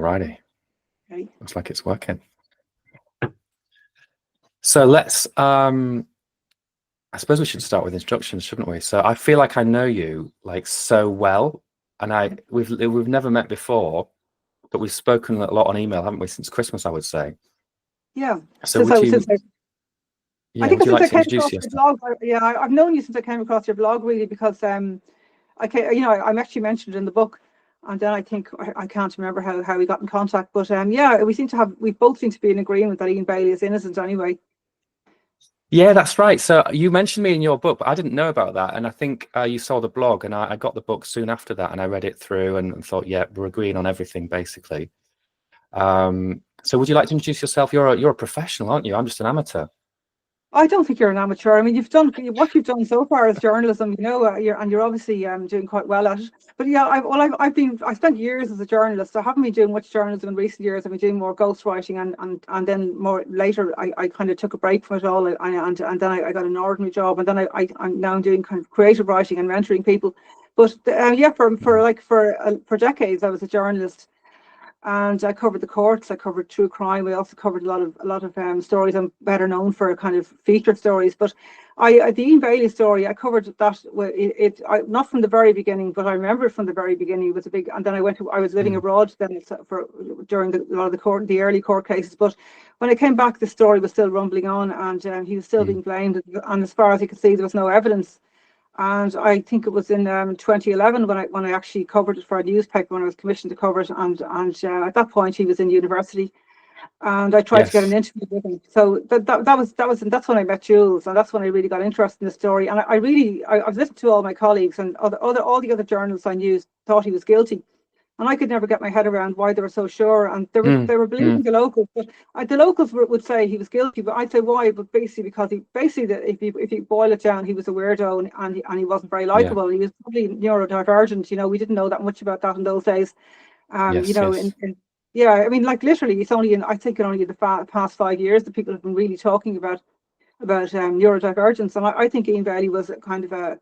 Alrighty. Okay. Looks like it's working. So let's, I suppose we should start with introductions, shouldn't we? So I feel like I know you like so well, and we've never met before, but we've spoken a lot on email, haven't we, since Christmas, I would say. Yeah. So would you like to introduce yourself? Blog, yeah, I've known you since I came across your blog, really, because I'm actually mentioned in the book, and then I think I can't remember how we got in contact, but yeah, we both seem to be in agreement that Ian Bailey is innocent anyway. Yeah, that's right. So you mentioned me in your book, but I didn't know about that. And I think you saw the blog, and I got the book soon after that, and I read it through and thought, yeah, we're agreeing on everything, basically. So would you like to introduce yourself? You're a professional, aren't you? I'm just an amateur. I don't think you're an amateur. I mean, what you've done so far is journalism, you're obviously doing quite well at it. But yeah, I spent years as a journalist. I haven't been doing much journalism in recent years. I've been doing more ghostwriting, and then more later I kind of took a break from it all, and then I got an ordinary job, and then I'm now doing kind of creative writing and mentoring people. But yeah, for decades I was a journalist. And I covered the courts. I covered true crime. I also covered a lot of stories. I'm better known for kind of feature stories. But the Ian Bailey story, I covered that. Not from the very beginning, but I remember it from the very beginning. It was a big. And then I was living abroad then during a lot of the early court cases. But when I came back, the story was still rumbling on, and he was still being blamed. And as far as you could see, there was no evidence. And I think it was in 2011 when I actually covered it for a newspaper, when I was commissioned to cover it, and at that point he was in university, and I tried to get an interview with him. So that's when I met Jules, and that's when I really got interested in the story. And I've listened to all my colleagues, and all the other journalists I knew thought he was guilty. And I could never get my head around why they were so sure. And they were believing the locals, but the locals would say he was guilty. But I'd say why? But basically because if you boil it down, he was a weirdo and he wasn't very likable. He was probably neurodivergent. We didn't know that much about that in those days. Yeah, I mean, like literally, it's only I think only in the past 5 years that people have been really talking about neurodivergence. And I think Ian Bailey was kind of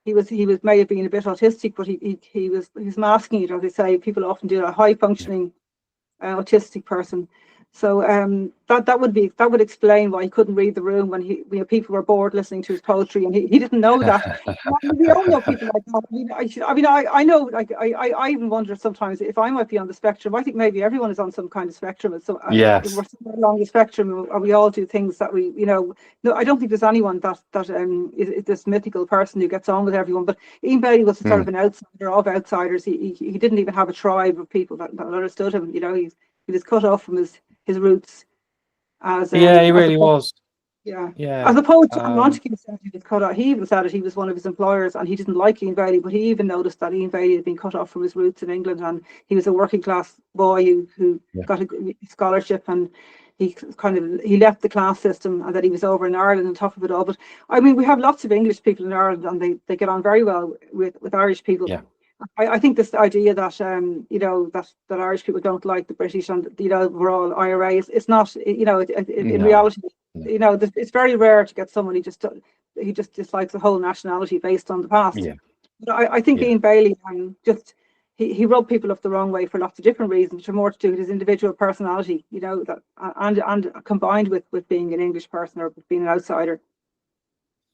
he may have been a bit autistic, but he was masking it, as they say. People often do, a high functioning autistic person. So that would explain why he couldn't read the room when people were bored listening to his poetry, and he didn't know that. We all know people like that. I know, like I even wonder sometimes if I might be on the spectrum. I think maybe everyone is on some kind of spectrum. So yes, we're somewhere along the spectrum, and we all do things that no, I don't think there's anyone that is this mythical person who gets on with everyone. But Ian Bailey was sort of an outsider of outsiders. He didn't even have a tribe of people that understood him. He was cut off from his roots. He really was. Yeah. As a poet, Montague said he was cut off. He even said it. He was one of his employers, and he didn't like Ian Bailey, but he even noticed that Ian Bailey had been cut off from his roots in England, and he was a working class boy who got a scholarship, and he left the class system, and that he was over in Ireland on top of it all. But I mean, we have lots of English people in Ireland, and they get on very well with Irish people. Yeah. I think this idea that that Irish people don't like the British and we're all IRA, it's not, in reality, it's very rare to get someone he just dislikes the whole nationality based on the past. Yeah. But I think Ian Bailey he rubbed people up the wrong way for lots of different reasons, which are more to do with his individual personality, that and combined with being an English person or being an outsider.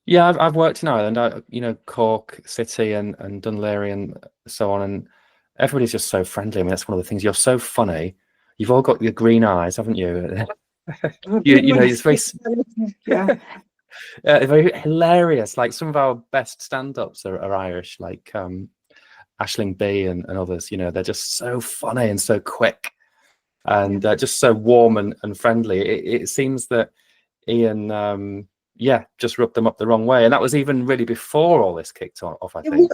Yeah, I've worked in Ireland, Cork City and Dunleary and so on, and everybody's just so friendly. I mean, that's one of the things. You're so funny. You've all got your green eyes, haven't you? It's very, very hilarious. Like some of our best stand-ups are Irish, like Aisling B and others. They're just so funny and so quick, and just so warm and friendly. It seems that Ian. Just rubbed them up the wrong way, and that was even really before all this kicked off. I think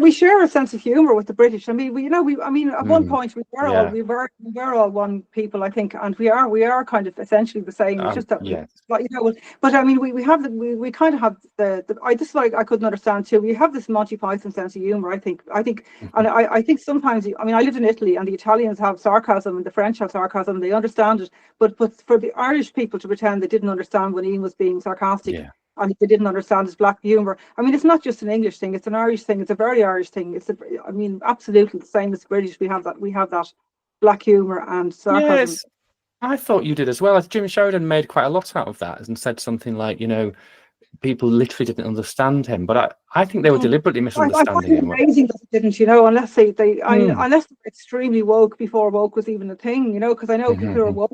we share a sense of humor with the British. I mean, at one point we were all one people, I think, and we are kind of essentially the same. It's just that, but I mean, we kind of have I couldn't understand too. We have this Monty Python sense of humor. I think, and I think sometimes. I mean, I lived in Italy, and the Italians have sarcasm, and the French have sarcasm. And they understand it, but for the Irish people to pretend they didn't understand when Ian was being sarcastic. And they didn't understand his black humour. I mean, it's not just an English thing; it's an Irish thing. It's a very Irish thing. Absolutely the same as the British. We have that. black humor and sarcasm. Yes, I thought you did as well. Jim Sheridan made quite a lot out of that and said something like, people literally didn't understand him, but I think they were deliberately I find misunderstanding it him. amazing that they didn't, unless unless they were extremely woke before woke was even a thing, because I know people who are woke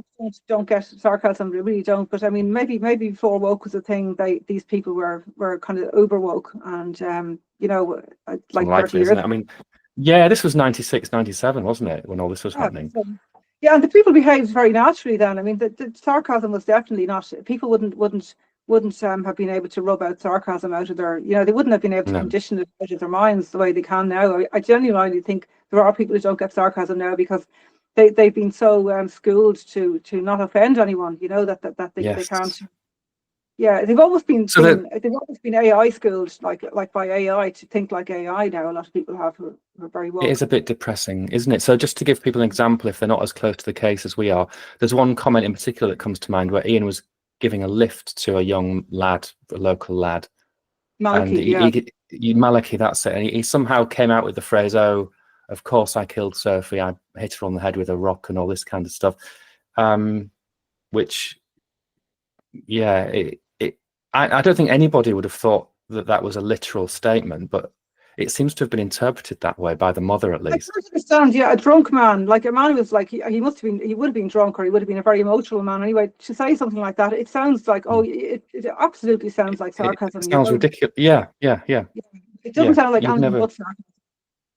don't get sarcasm, they really don't. But I mean, maybe before woke was a thing, these people were kind of uber woke, and like 30 Unlikely, years. isn't it? I mean, yeah, this was 96, 97, wasn't it, when all this was happening? Yeah, and the people behaved very naturally then. I mean, the sarcasm was definitely not. People wouldn't have been able to rub out sarcasm out of their. They wouldn't have been able to condition it out of their minds the way they can now. I genuinely think there are people who don't get sarcasm now because they've been so schooled to not offend anyone. That they can't. Yeah, they've always been AI schooled, like by AI to think like AI now. A lot of people have who are very woke. It is a bit depressing, isn't it? So just to give people an example, if they're not as close to the case as we are, there's one comment in particular that comes to mind where Ian was giving a lift to a young lad, a local lad. Malachy, Malachy, that's it. And he somehow came out with the phrase, "Oh, of course I killed Sophie. I hit her on the head with a rock," and all this kind of stuff. Which, yeah, I don't think anybody would have thought that was a literal statement, but it seems to have been interpreted that way by the mother, at least. I understand, yeah, a drunk man, like a man who was like, he would have been drunk, or he would have been a very emotional man anyway. To say something like that, it sounds like, it absolutely sounds like sarcasm. It sounds ridiculous. Yeah. It doesn't sound like anything but sarcasm.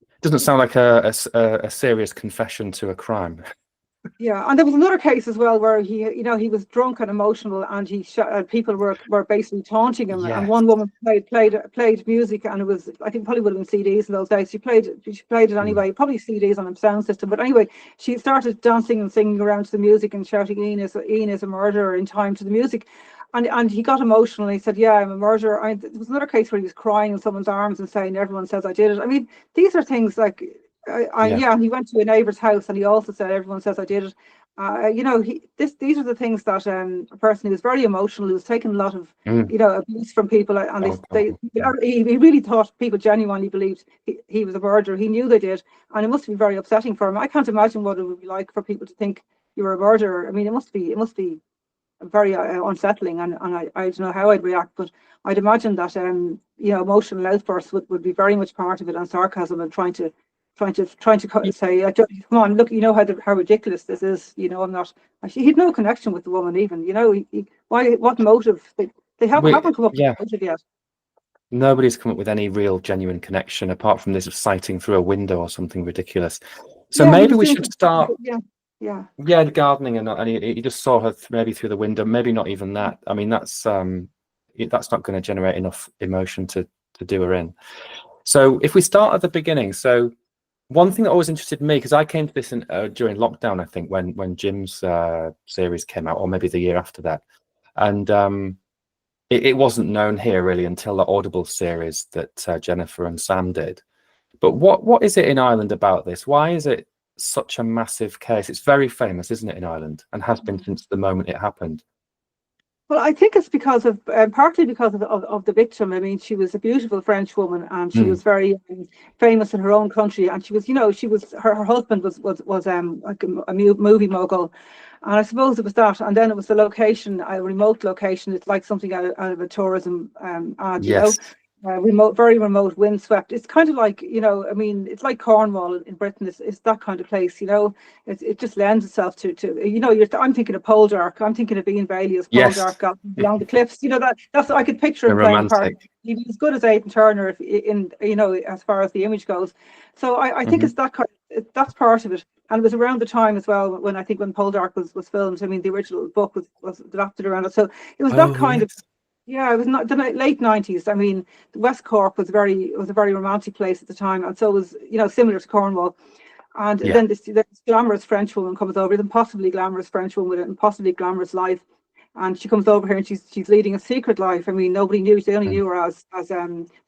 It doesn't sound like a serious confession to a crime. Yeah, and there was another case as well where he was drunk and emotional, and people were basically taunting him. Yes. And one woman played music, and it was, I think, probably would have been CDs in those days. She played it anyway, probably CDs on a sound system. But anyway, she started dancing and singing around to the music and shouting, "Ian is a murderer," in time to the music. And he got emotional. And he said, "Yeah, I'm a murderer." There was another case where he was crying in someone's arms and saying, "Everyone says I did it." I mean, these are things like. He went to a neighbour's house and he also said, "Everyone says I did it." These are the things that a person who was very emotional, who was taking a lot of abuse from people, and he really thought people genuinely believed he was a murderer. He knew they did, and it must be very upsetting for him. I can't imagine what it would be like for people to think you were a murderer. I mean, it must be very unsettling, and I don't know how I'd react, but I'd imagine that emotional outbursts would be very much part of it, and sarcasm and trying to say, "Come on, look, how ridiculous this is." I'm not. He had no connection with the woman, even. What motive? They haven't come up with a motive yet. Nobody's come up with any real, genuine connection apart from this of sighting through a window or something ridiculous. So maybe we should start. Yeah, gardening, and he just saw her maybe through the window. Maybe not even that. I mean, that's not going to generate enough emotion to do her in. So if we start at the beginning, so. One thing that always interested me, because I came to this during lockdown, I think, when Jim's series came out, or maybe the year after that, and it wasn't known here really until the Audible series that Jennifer and Sam did. But what is it in Ireland about this? Why is it such a massive case? It's very famous, isn't it, in Ireland, and has been since the moment it happened. Well, I think it's because of partly because of the victim. I mean, she was a beautiful French woman, and she was very famous in her own country. And she was, her husband was like a movie mogul, and I suppose it was that. And then it was the location, a remote location. It's like something out of a tourism ad, Yes. Very remote, windswept. It's kind of like, I mean, it's like Cornwall in Britain. It's that kind of place, It just lends itself to I'm thinking of Poldark. I'm thinking of Ian Bailey as Poldark along the cliffs. That's I could picture him playing part. He'd be as good as Aidan Turner as far as the image goes. So I think it's that that's part of it. And it was around the time as well when Poldark was filmed. I mean, the original book was adapted around it. So it was that kind of. Yeah, it was not the late 90s. I mean, West Cork was a very romantic place at the time, and so it was, similar to Cornwall. And then this glamorous French woman comes over, the impossibly glamorous French woman with an impossibly glamorous life, and she comes over here and she's leading a secret life. I mean, nobody knew. They only knew her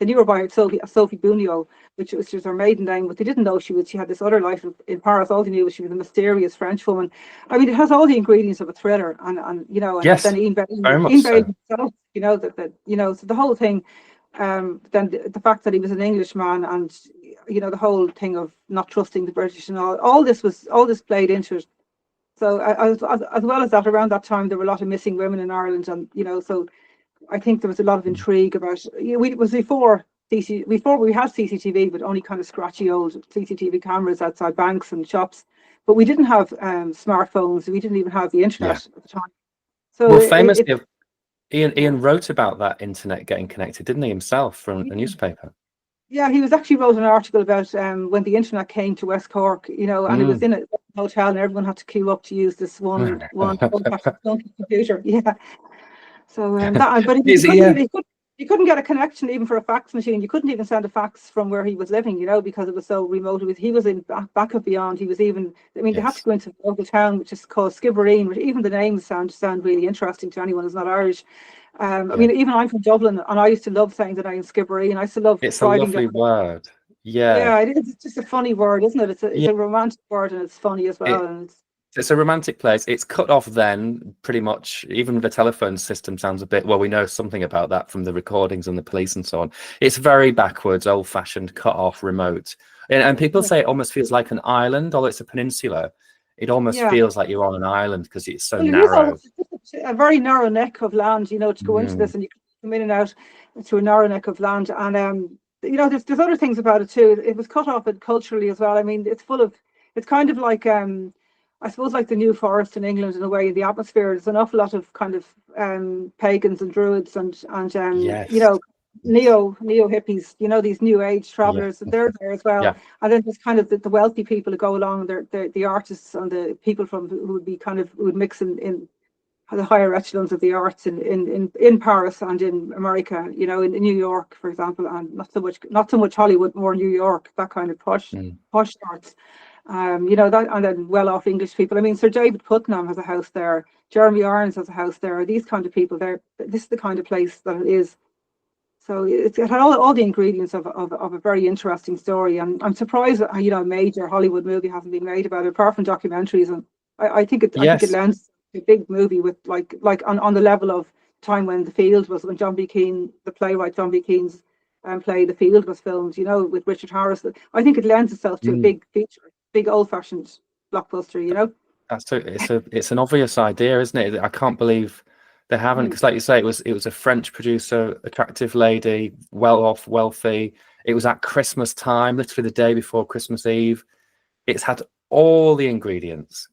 they knew her by Sophie Bunio, which was her maiden name, but they didn't know she had this other life in Paris. All they knew was she was a mysterious French woman. I mean, it has all the ingredients of a thriller, and then Ian Bailey himself, so the whole thing. Then the fact that he was an Englishman, and the whole thing of not trusting the British and all this played into it. So as well as that, around that time there were a lot of missing women in Ireland, and so I think there was a lot of intrigue about. It was before we had CCTV, but only kind of scratchy old CCTV cameras outside banks and shops. But we didn't have smartphones. We didn't even have the internet at the time. So well, famously, Ian wrote about that internet getting connected, didn't he, himself, from a newspaper? Yeah, he was actually wrote an article about when the internet came to West Cork, and it was in a hotel, and everyone had to queue up to use this one computer. Yeah. So but he couldn't get a connection even for a fax machine. You couldn't even send a fax from where he was living, because it was so remote. He was in back of beyond. He was even. I mean, they had to go into the local town, which is called Skibbereen, which even the names sound really interesting to anyone who's not Irish. I mean, even I'm from Dublin, and I used to love saying the name Skibbereen. I used to love. It's a lovely word. Yeah, it is. It's just a funny word, isn't it? It's a romantic word, and it's funny as well. It's a romantic place. It's cut off then, pretty much. Even the telephone system sounds a bit. Well, we know something about that from the recordings and the police and so on. It's very backwards, old-fashioned, cut off, remote, and people say it almost feels like an island, although it's a peninsula. It almost feels like you're on an island because it's so narrow. A very narrow neck of land, to go into this, and you can come in and out to a narrow neck of land. And there's other things about it too. It was cut off culturally as well. I mean, it's kind of like I suppose like the New Forest in England in a way. The atmosphere, there's an awful lot of kind of pagans and druids and neo hippies, these new age travelers, they're there as well. And then there's kind of the wealthy people who go along, the artists and the people who would mix in the higher echelons of the arts in Paris and in America, in New York, for example, and not so much Hollywood, more New York, that kind of posh arts. That, and then well-off English people. I mean, Sir David Putnam has a house there. Jeremy Irons has a house there. These kind of people there. This is the kind of place that it is. So it had all the ingredients of a very interesting story. And I'm surprised that a major Hollywood movie hasn't been made about it, apart from documentaries. And I think it lends a big movie with like on the level of time when when John B. Keane, the playwright John B. Keane's play The Field was filmed, with Richard Harris. I think it lends itself to a big feature. Big old-fashioned blockbuster, It's an obvious idea, isn't it? I can't believe they haven't, because like you say, it was a French producer, attractive lady, well-off, wealthy. It was at Christmas time, literally the day before Christmas Eve. It's had all the ingredients,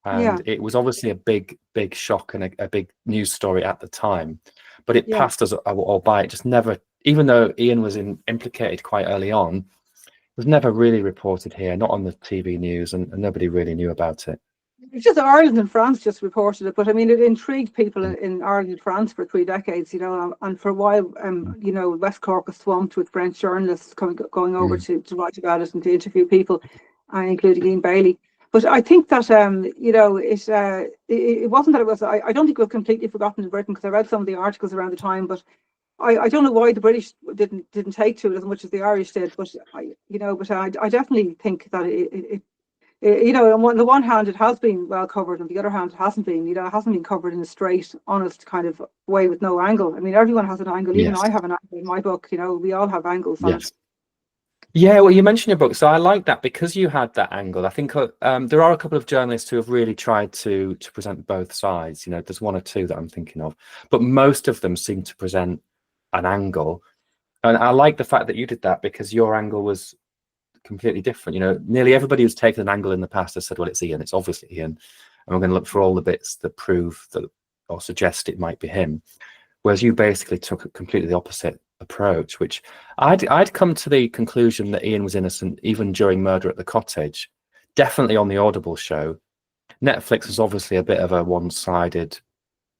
and it was obviously a big shock and a big news story at the time. But it passed us all by. It just never, even though Ian was implicated quite early on, was never really reported here, not on the TV news, and nobody really knew about it. It's just Ireland and France just reported it, but I mean, it intrigued people in Ireland and France for 3 decades, and for a while, West Cork was swamped with French journalists going over to write about it and to interview people, including Ian Bailey. But I think that it wasn't that it was. I don't think it was completely forgotten in Britain, because I read some of the articles around the time, but I don't know why the British didn't take to it as much as the Irish did, but I definitely think that on the one hand it has been well covered, on the other hand it hasn't been. It hasn't been covered in a straight, honest kind of way with no angle. I mean, everyone has an angle. Even I have an angle in my book. We all have angles on it. Yeah, well, you mentioned your book, so I like that because you had that angle. I think there are a couple of journalists who have really tried to present both sides. There's one or two that I'm thinking of, but most of them seem to present an angle, and I like the fact that you did that, because your angle was completely different. Nearly everybody who's taken an angle in the past has said, well, it's Ian, it's obviously Ian, and we're going to look for all the bits that prove that or suggest it might be him, whereas you basically took completely the opposite approach, which I'd come to the conclusion that Ian was innocent even during Murder at the Cottage, definitely on the Audible show. Netflix is obviously a bit of a one-sided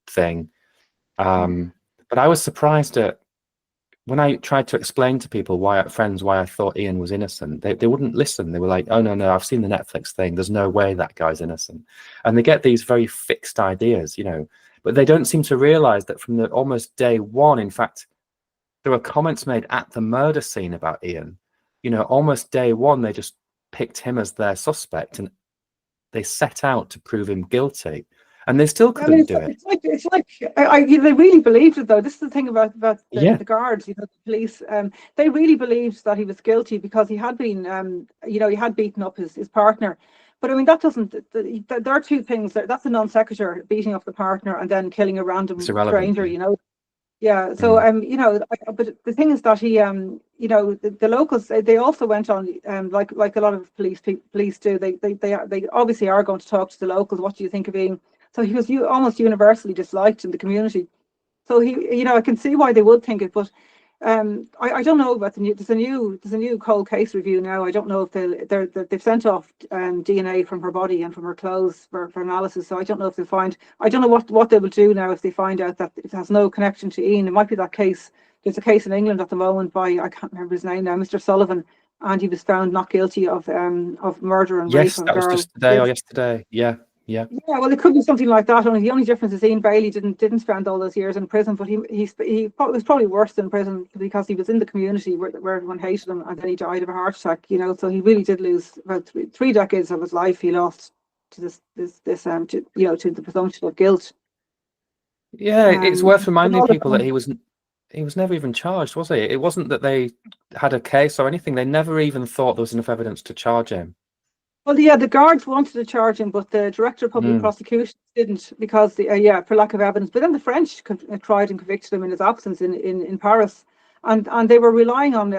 thing, but I was surprised at when I tried to explain to people why I thought Ian was innocent. They wouldn't listen. They were like, oh no, I've seen the Netflix thing, there's no way that guy's innocent. And they get these very fixed ideas, but they don't seem to realize that from the almost day one, in fact, there were comments made at the murder scene about Ian. Almost day one, they just picked him as their suspect, and they set out to prove him guilty. and they still I mean, couldn't do it. it's like they really believed it though. This is the thing about Yeah, the guards, you know, the police. They really believed that he was guilty because he had been, you know, he had beaten up his partner. But I mean, that doesn't. There are two things. That's a non sequitur: beating up the partner and then killing a it's random irrelevant. stranger. Yeah. You know. Yeah. So Mm. you know, but the thing is that he you know, the locals, they also went on like a lot of police do. They obviously are going to talk to the locals. What do you think of being? So he was almost universally disliked in the community. So he, you know, I can see why they would think it, but I don't know about the new. There's a new cold case review now. I don't know if they've sent off DNA from her body and from her clothes for analysis. So I don't know if they find. I don't know what they will do now if they find out that it has no connection to Ian. It might be that case. There's a case in England at the moment by, I can't remember his name now, Mr. Sullivan, and he was found not guilty of murder and rape Yes, of a that was girl. just today or yesterday. Yeah, yeah, Yeah, well, it could be something like that. Only the only difference is Ian Bailey didn't spend all those years in prison, but he was probably worse than prison because he was in the community where everyone hated him, and then he died of a heart attack. You know, so he really did lose about three decades of his life. He lost to to, you know, to the presumption of guilt. yeah. It's worth But reminding all the people that he was never even charged, was he? It wasn't that they had a case or anything. They never even thought there was enough evidence to charge him. Well, yeah, the guards wanted to charge him, but the director of public Mm. prosecution didn't because, yeah, for lack of evidence. But then the French tried and convicted him in his absence in Paris, and they were relying on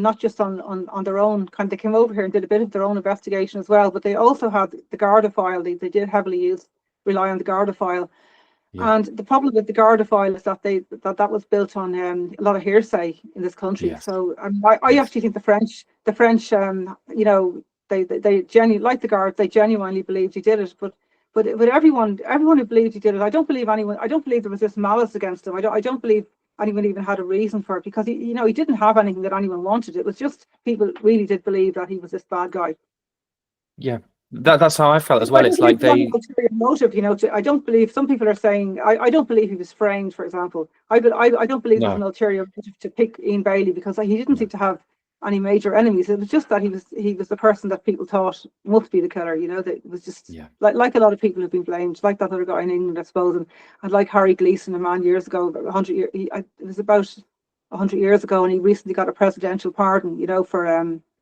not just on their own kind. They came over here and did a bit of their own investigation as well, but they also had the Garda file. They did heavily rely on the Garda file. Yeah, And the problem with the Garda file is that that was built on a lot of hearsay in this country. yes, So I yes. actually think the French, you know, they genuinely, like the Guards, they genuinely believed he did it. But everyone who believed he did it, I don't believe anyone. I don't believe there was this malice against him. I don't believe anyone even had a reason for it because he, you know, he didn't have anything that anyone wanted. It was just people really did believe that he was this bad guy. Yeah, that's how I felt as I well. don't It's believe like there's any they ulterior motive, you know. I don't believe, some people are saying, I don't believe he was framed, for example. I don't believe there's no, an ulterior motive to pick Ian Bailey because he didn't no. seem to have any major enemies. It was just that he was the person that people thought must be the killer, you know. That it was just Yeah, like a lot of people have been blamed, like that other guy in England, I suppose, and like Harry Gleeson, a man years ago, about 100 years, it was about 100 years ago, and he recently got a presidential pardon, you know, for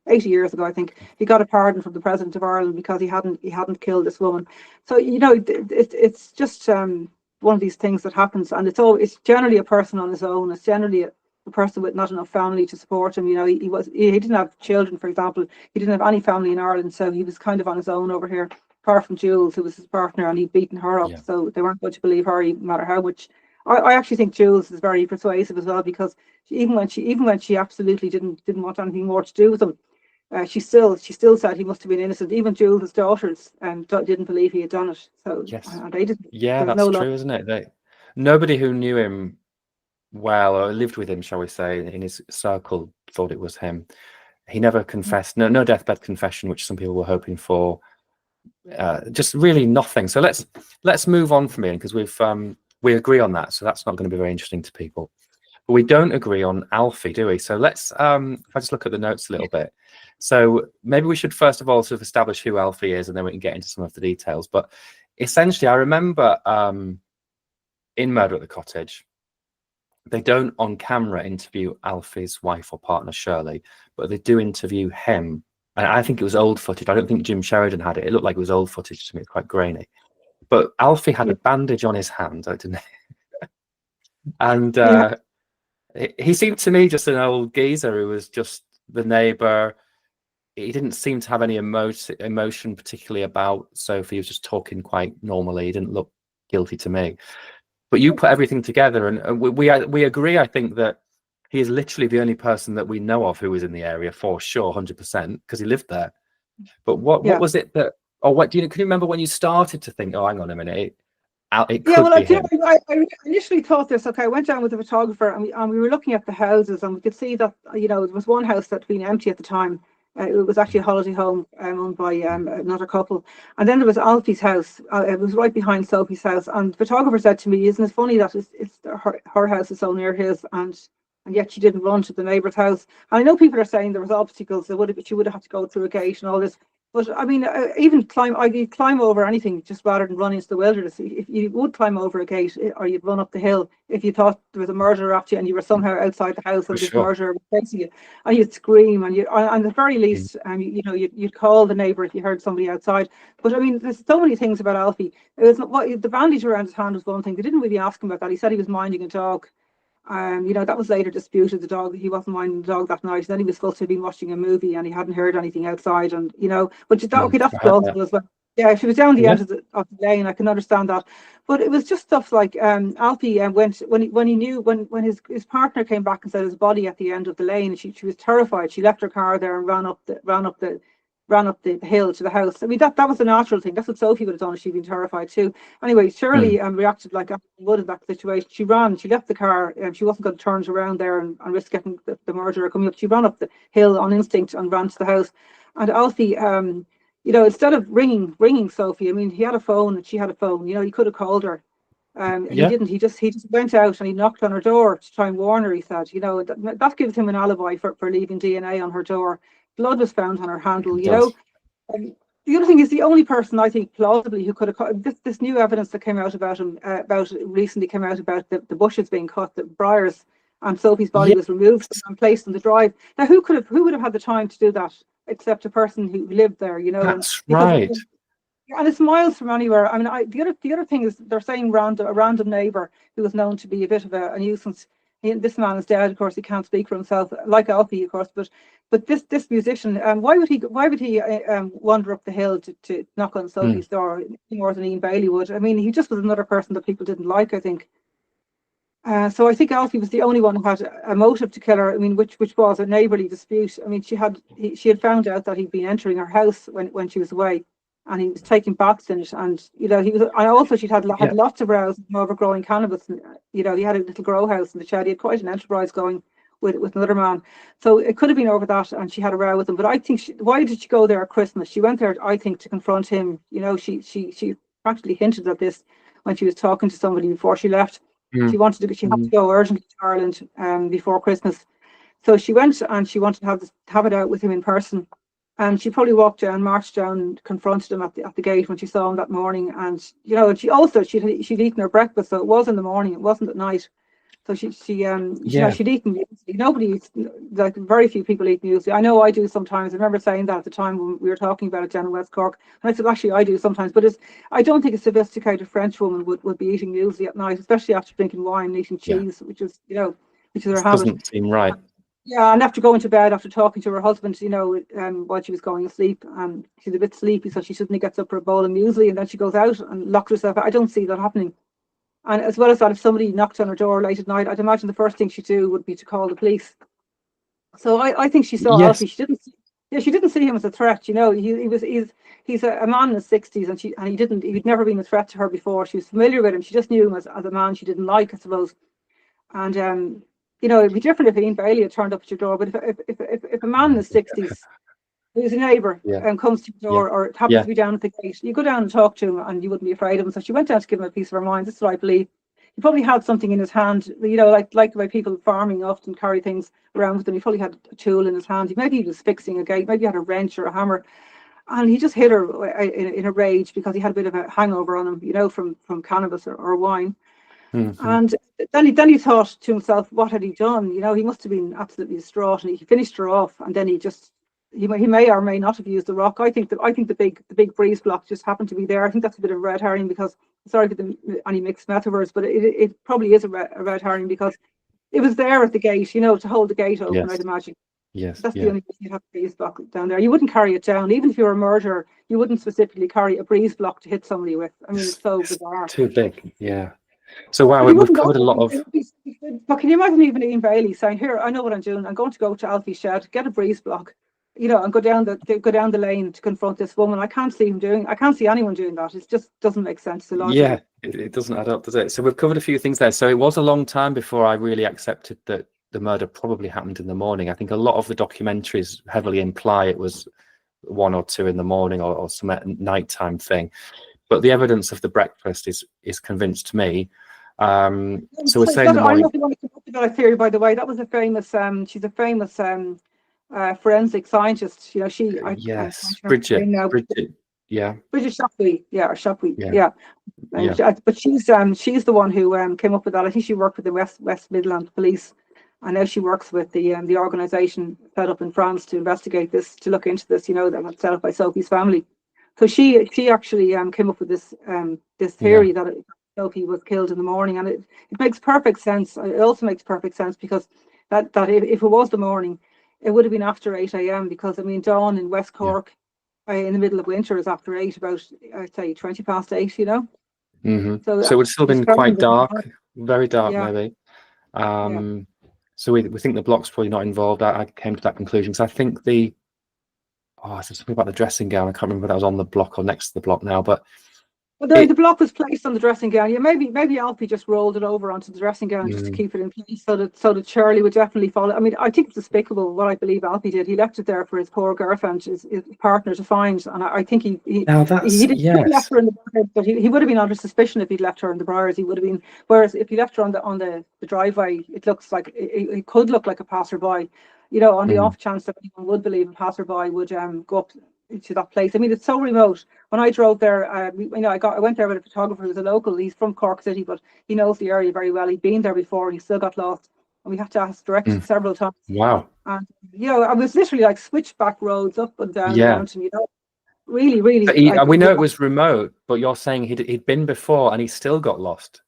80 years ago, I think. He got a pardon from the president of Ireland because he hadn't killed this woman. So, you know, it's just one of these things that happens, and it's generally a person on his own. It's generally a person with not enough family to support him. You know, he didn't have children, for example. He didn't have any family in Ireland, so he was kind of on his own over here. Apart from Jules, who was his partner, and he'd beaten her up, yeah, so they weren't going to believe her, no matter how much. I actually think Jules is very persuasive as well because even when she absolutely didn't want anything more to do with him, she still said he must have been innocent. Even Jules' daughters didn't believe he had done it. So yes. they didn't. Yeah, There was that's no love. true, isn't it? Nobody who knew him well or lived with him, shall we say, in his circle thought it was him. He never confessed. No deathbed confession, which some people were hoping for. Just really nothing. So let's move on from Ian because we agree on that. So that's not going to be very interesting to people. But we don't agree on Alfie, do we? So let's if I just look at the notes a little bit. So maybe we should first of all sort of establish who Alfie is, and then we can get into some of the details. But essentially, I remember in Murder at the Cottage, they don't on camera interview Alfie's wife or partner Shirley, but they do interview him. And I think it was old footage. I don't think Jim Sheridan had it. It looked like it was old footage to me. It's quite grainy. But Alfie had Yeah, a bandage on his hand, didn't he? And yeah, he seemed to me just an old geezer who was just the neighbour. He didn't seem to have any emotion particularly about Sophie. He was just talking quite normally. He didn't look guilty to me. But you put everything together, and we agree. I think that he is literally the only person that we know of who was in the area for sure, 100%, because he lived there. But what yeah. was it that, or what do you can you remember when you started to think, oh, hang on a minute, it Yeah, could well, be him? I initially thought this. Okay, I went down with the photographer, and we were looking at the houses, and we could see that, you know, there was one house that had been empty at the time. It was actually a holiday home owned by another couple, and then there was Alfie's house. It was right behind Sophie's house, and the photographer said to me, "Isn't it funny that her house is so near his, and yet she didn't run to the neighbour's house?" And I know people are saying there was obstacles. She would have had to go through a gate and all this. But I mean, even I'd climb over anything just rather than run into the wilderness. If you would climb over a gate, or you'd run up the hill, if you thought there was a murderer after you and you were somehow outside the house For and this sure. murderer was chasing you, and you'd scream, and at the very Mm. least, you'd call the neighbour if you heard somebody outside. But I mean, there's so many things about Alfie. It was what the bandage around his hand was one thing. They didn't really ask him about that. He said he was minding a dog. That was later disputed. The dog, he wasn't minding the dog that night. Then he was supposed to have been watching a movie and he hadn't heard anything outside. And but okay, that's I heard that. plausible as well. Yeah, if she was down the Yeah. end of the lane, I can understand that. But it was just stuff like Alfie went when he knew when his partner came back and said his body at the end of the lane. She was terrified. She left her car there and ran up the hill to the house. I mean, that was a natural thing. That's what Sophie would have done if she'd been terrified too. Anyway, Shirley reacted like Alfie would in that situation. She ran, she left the car, and she wasn't going to turn around there and risk getting the murderer coming up. She ran up the hill on instinct and ran to the house. And Alfie, instead of ringing Sophie, I mean, he had a phone and she had a phone. He could have called her. He didn't. He just went out and he knocked on her door to try and warn her. He said, that gives him an alibi for leaving DNA on her door. Blood was found on her handle. The other thing is, the only person I think plausibly who could have this new evidence that came out about him recently came out about the bushes being cut, the briars, and Sophie's body was removed and placed in the drive. Now, who would have had the time to do that except a person who lived there? That's right. And it's miles from anywhere. I mean, the other thing is they're saying a random neighbour who was known to be a bit of a nuisance. This man is dead, of course. He can't speak for himself, like Alfie, of course. But this musician, why would he wander up the hill to knock on Sophie's door more than Ian Bailey would? I mean, he just was another person that people didn't like, I think. So I think Alfie was the only one who had a motive to kill her. I mean, which was a neighbourly dispute. I mean, she had found out that he'd been entering her house when she was away, and he was taking baths in it. And he was. And also she'd had lots of rows over growing cannabis. And, he had a little grow house in the shed. He had quite an enterprise going with another man. So it could have been over that, and she had a row with him. But I think why did she go there at Christmas? She went there, I think, to confront him. She practically hinted at this when she was talking to somebody before she left. She had to go urgently to Ireland before Christmas. So she went and she wanted to have it out with him in person. And she probably marched down, confronted him at the gate when she saw him that morning. And she'd eaten her breakfast, so it was in the morning, it wasn't at night. So she'd eaten muesli. Nobody eats, like very few people eat muesli. I know I do sometimes. I remember saying that at the time when we were talking about it down in West Cork. And I said, actually, I do sometimes. But I don't think a sophisticated French woman would be eating muesli at night, especially after drinking wine and eating cheese, which is her habit. Doesn't seem right. Yeah, and after going to bed, after talking to her husband, while she was going to sleep, and she's a bit sleepy, so she suddenly gets up for a bowl of muesli, and then she goes out and locks herself out. I don't see that happening. And as well as that, if somebody knocked on her door late at night, I'd imagine the first thing she'd do would be to call the police. So I think she saw Alfie. She didn't see him as a threat. He's a man in his 60s, and he'd never been a threat to her before. She was familiar with him. She just knew him as a man she didn't like, I suppose. And it'd be different if Ian Bailey had turned up at your door. But if a man in his 60s who's a neighbour comes to your door or happens to be down at the gate, you go down and talk to him and you wouldn't be afraid of him. So she went down to give him a piece of her mind. That's what I believe. He probably had something in his hand, like the way people farming often carry things around with them. He probably had a tool in his hand. Maybe he was fixing a gate. Maybe he had a wrench or a hammer. And he just hit her in a rage because he had a bit of a hangover on him, from cannabis or wine. Mm-hmm. And then he thought to himself, what had he done? He must have been absolutely distraught, and he finished her off. And then he may or may not have used the rock. I think the big breeze block just happened to be there. I think that's a bit of a red herring, because sorry for any mixed metaphors, but it probably is a red herring, because it was there at the gate, to hold the gate open. Yes. I'd imagine. Yes, that's the only reason you'd have a breeze block down there. You wouldn't carry it down, even if you were a murderer. You wouldn't specifically carry a breeze block to hit somebody with. I mean, it's so bizarre. Too big, yeah. So wow, we've covered a lot of. But can you imagine even Ian Bailey saying, "Here, I know what I'm doing. I'm going to go to Alfie's shed, get a breeze block, and go down the lane to confront this woman." I can't see anyone doing that. It just doesn't make sense to logic. Yeah, it doesn't add up, does it? So we've covered a few things there. So it was a long time before I really accepted that the murder probably happened in the morning. I think a lot of the documentaries heavily imply it was 1 or 2 in the morning or some nighttime thing. But the evidence of the breakfast is convinced me. So we're saying I don't know if you want to come up with that theory, by the way. That was a famous. She's a famous forensic scientist. You know, she, I'm trying Yes, to remember her name now. Bridget. Yeah, Bridget Shapwee, yeah, or Shapwee, yeah, yeah. yeah. But she's the one who came up with that. I think she worked with the West Midland Police, and now she works with the organisation set up in France to investigate this, to look into this. You know, that was set up by Sophie's family. So she actually came up with this Yeah. theory that Sophie was killed in the morning, and it makes perfect sense. It also makes perfect sense because that if it was the morning, it would have been after 8 a.m. because I mean dawn in West Yeah. Cork in the middle of winter is after 8, about I'd say 20 past 8. You know, so So it would still been describing quite the dark, very dark, yeah, maybe. yeah. So we think the block's probably not involved. I came to that conclusion because I think there's something about the dressing gown. I can't remember if that was on the block or next to the block now, but Well, the it. block was placed on the dressing gown. Yeah, maybe Alfie just rolled it over onto the dressing gown just to mm, keep it in place, so that Shirley would definitely follow. I mean, I think it's despicable what I believe Alfie did. He left it there for his poor girlfriend, his partner, to find, and I think Now he that's didn't he left yes. her in the briars, but he would have been under suspicion if he'd left her in the briars. He would have been. Whereas if he left her on the driveway, it looks like it could look like a passerby. You know, on the Mm, off chance that anyone would believe a passerby would go up to that place. I mean, it's so remote. When I drove there, I went there with a photographer who's a local. He's from Cork City, but he knows the area very well. He'd been there before, and he still got lost. And we had to ask directions mm. several times. Wow. And I was literally like switchback roads up and down the Yeah. mountain. Really, really But like we know it was remote, but you're saying he'd been before and he still got lost.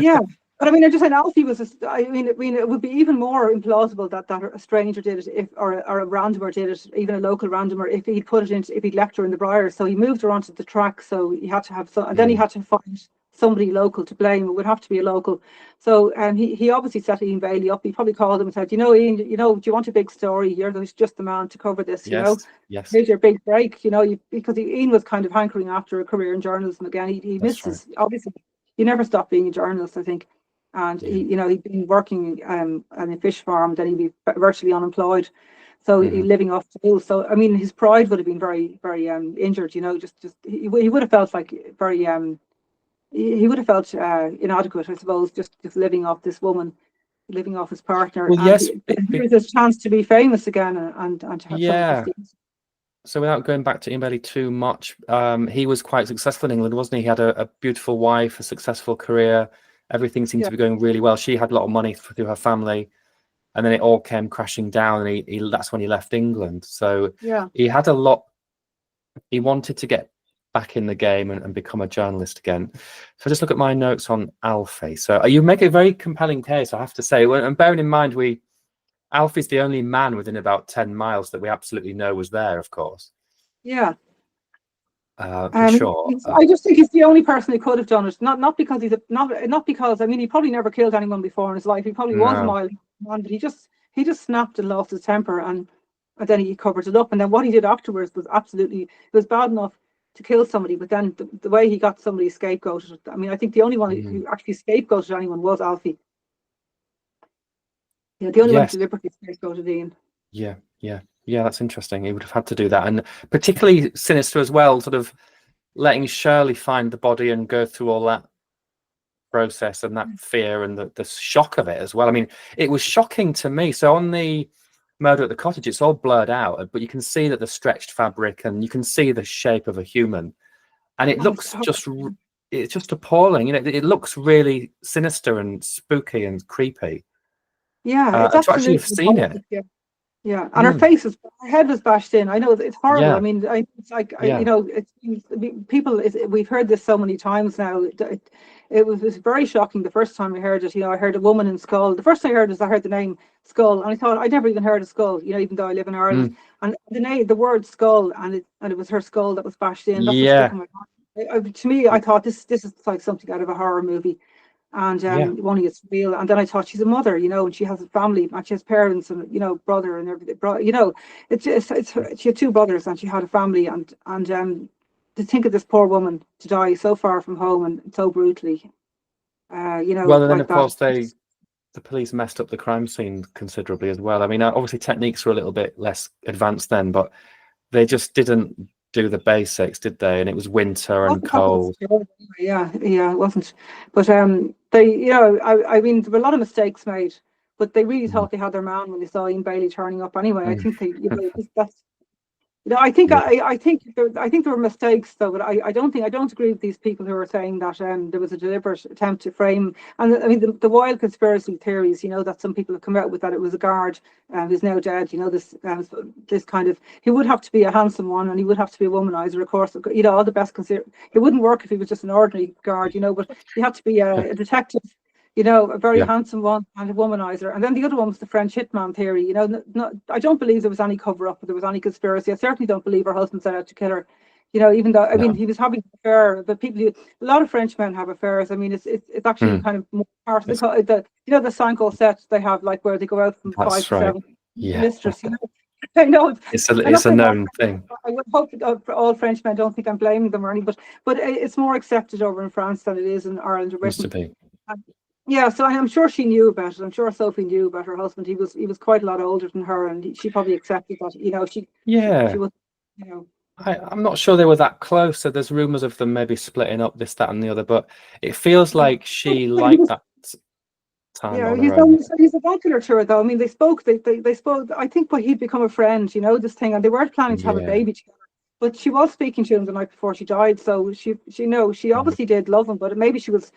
yeah. But I mean, I just said Alfie was. I mean, it would be even more implausible that a stranger did it, or a randomer did it, even a local randomer, if he'd left her in the briars. So he moved her onto the track. So he had to have some, and then he had to find somebody local to blame. It would have to be a local. So he obviously set Ian Bailey up. He probably called him and said, Ian, do you want a big story? You're just the man to cover this. Yes. Here's your big break. Because Ian was kind of hankering after a career in journalism again. He That's missed right. obviously. He never stopped being a journalist, I think. And Yeah. he'd been working on a fish farm, then he'd be virtually unemployed, so he'd living off school. So I mean, his pride would have been very, very injured. He would have felt like very he would have felt inadequate, I suppose, just living off this woman, living off his partner, Well, and yes. here's his chance to be famous again and to have some Yeah. prestige. So without going back to Ian Bailey too much, he was quite successful in England, wasn't he? He had a beautiful wife, a successful career. Everything seemed Yeah, to be going really well. She had a lot of money through her family, and then it all came crashing down. And that's when he left England. So yeah. he had a lot. He wanted to get back in the game and become a journalist again. So just look at my notes on Alfie. So you make a very compelling case, I have to say. And bearing in mind, Alfie's the only man within about 10 miles that we absolutely know was there, of course. Yeah. For sure. I just think he's the only person who could have done it. Not because not because I mean he probably never killed anyone before in his life. He probably was a No. mild man, but he just snapped and lost his temper, and then he covered it up. And then what he did afterwards was it was bad enough to kill somebody, but then the way he got somebody scapegoated. I mean, I think the only one who actually scapegoated anyone was Alfie. Yeah, the only one who deliberately scapegoated Ian. Yeah, that's interesting. He would have had to do that, and particularly sinister as well, sort of letting Shirley find the body and go through all that process and that fear and the shock of it as well. I mean, it was shocking to me. So on the Murder at the Cottage, it's all blurred out, but you can see that the stretched fabric and you can see the shape of a human, and it looks it's just appalling. It looks really sinister and spooky and creepy. Yeah, it's to actually have seen it. Yeah, and her head was bashed in. I know it's horrible. Yeah. I mean, it's like Yeah. we've heard this so many times now. It was very shocking the first time I heard it. I heard a woman in Skull. The first thing I heard the name Skull, and I thought I'd never even heard of Skull. Even though I live in Ireland, and the word Skull, and it was her skull that was bashed in. That's what stuck in my mind. To me, I thought this is like something out of a horror movie. And only it's real. And then I thought she's a mother, and she has a family, and she has parents, and brother and everything. She had two brothers, and she had a family, and to think of this poor woman to die so far from home and so brutally, Well, and then like of that. course the police messed up the crime scene considerably as well. I mean, obviously techniques were a little bit less advanced then, but they just didn't do the basics, did they? And it was winter and cold. Yeah, it wasn't. But I mean, there were a lot of mistakes made but they really thought they had their man when they saw Ian Bailey turning up. Anyway, I think they, that's. I think Yeah. I think there were mistakes though, but I don't agree with these people who are saying that there was a deliberate attempt to frame. And I mean the wild conspiracy theories, that some people have come out with, that it was a guard who's now dead. This kind of, he would have to be a handsome one, and he would have to be a womanizer. Of course, all the best it wouldn't work if he was just an ordinary guard, but he had to be a detective. A very handsome one and a womanizer. And then the other one was the French hitman theory. I don't believe there was any cover up, or there was any conspiracy. I certainly don't believe her husband set out to kill her. Even though I mean he was having an affair, but a lot of French men have affairs. I mean it's actually kind of more part of the the Sanko sets they have, like where they go out from 5 to 7. Yeah. Mistress, I know it's a known thing. I would hope that all French men don't think I'm blaming them or anything, but it's more accepted over in France than it is in Ireland or Britain. Used to be. Yeah, so I'm sure she knew about it. I'm sure Sophie knew about her husband. He was quite a lot older than her, and she probably accepted that. She was, I'm not sure they were that close. So there's rumours of them maybe splitting up, this, that, and the other. But it feels like she liked that time. Yeah, on he's a popular tour though. I mean, they spoke. They spoke. I think, but he'd become a friend. This thing, and they weren't planning to have a baby together. But she was speaking to him the night before she died, so she obviously did love him, but maybe she was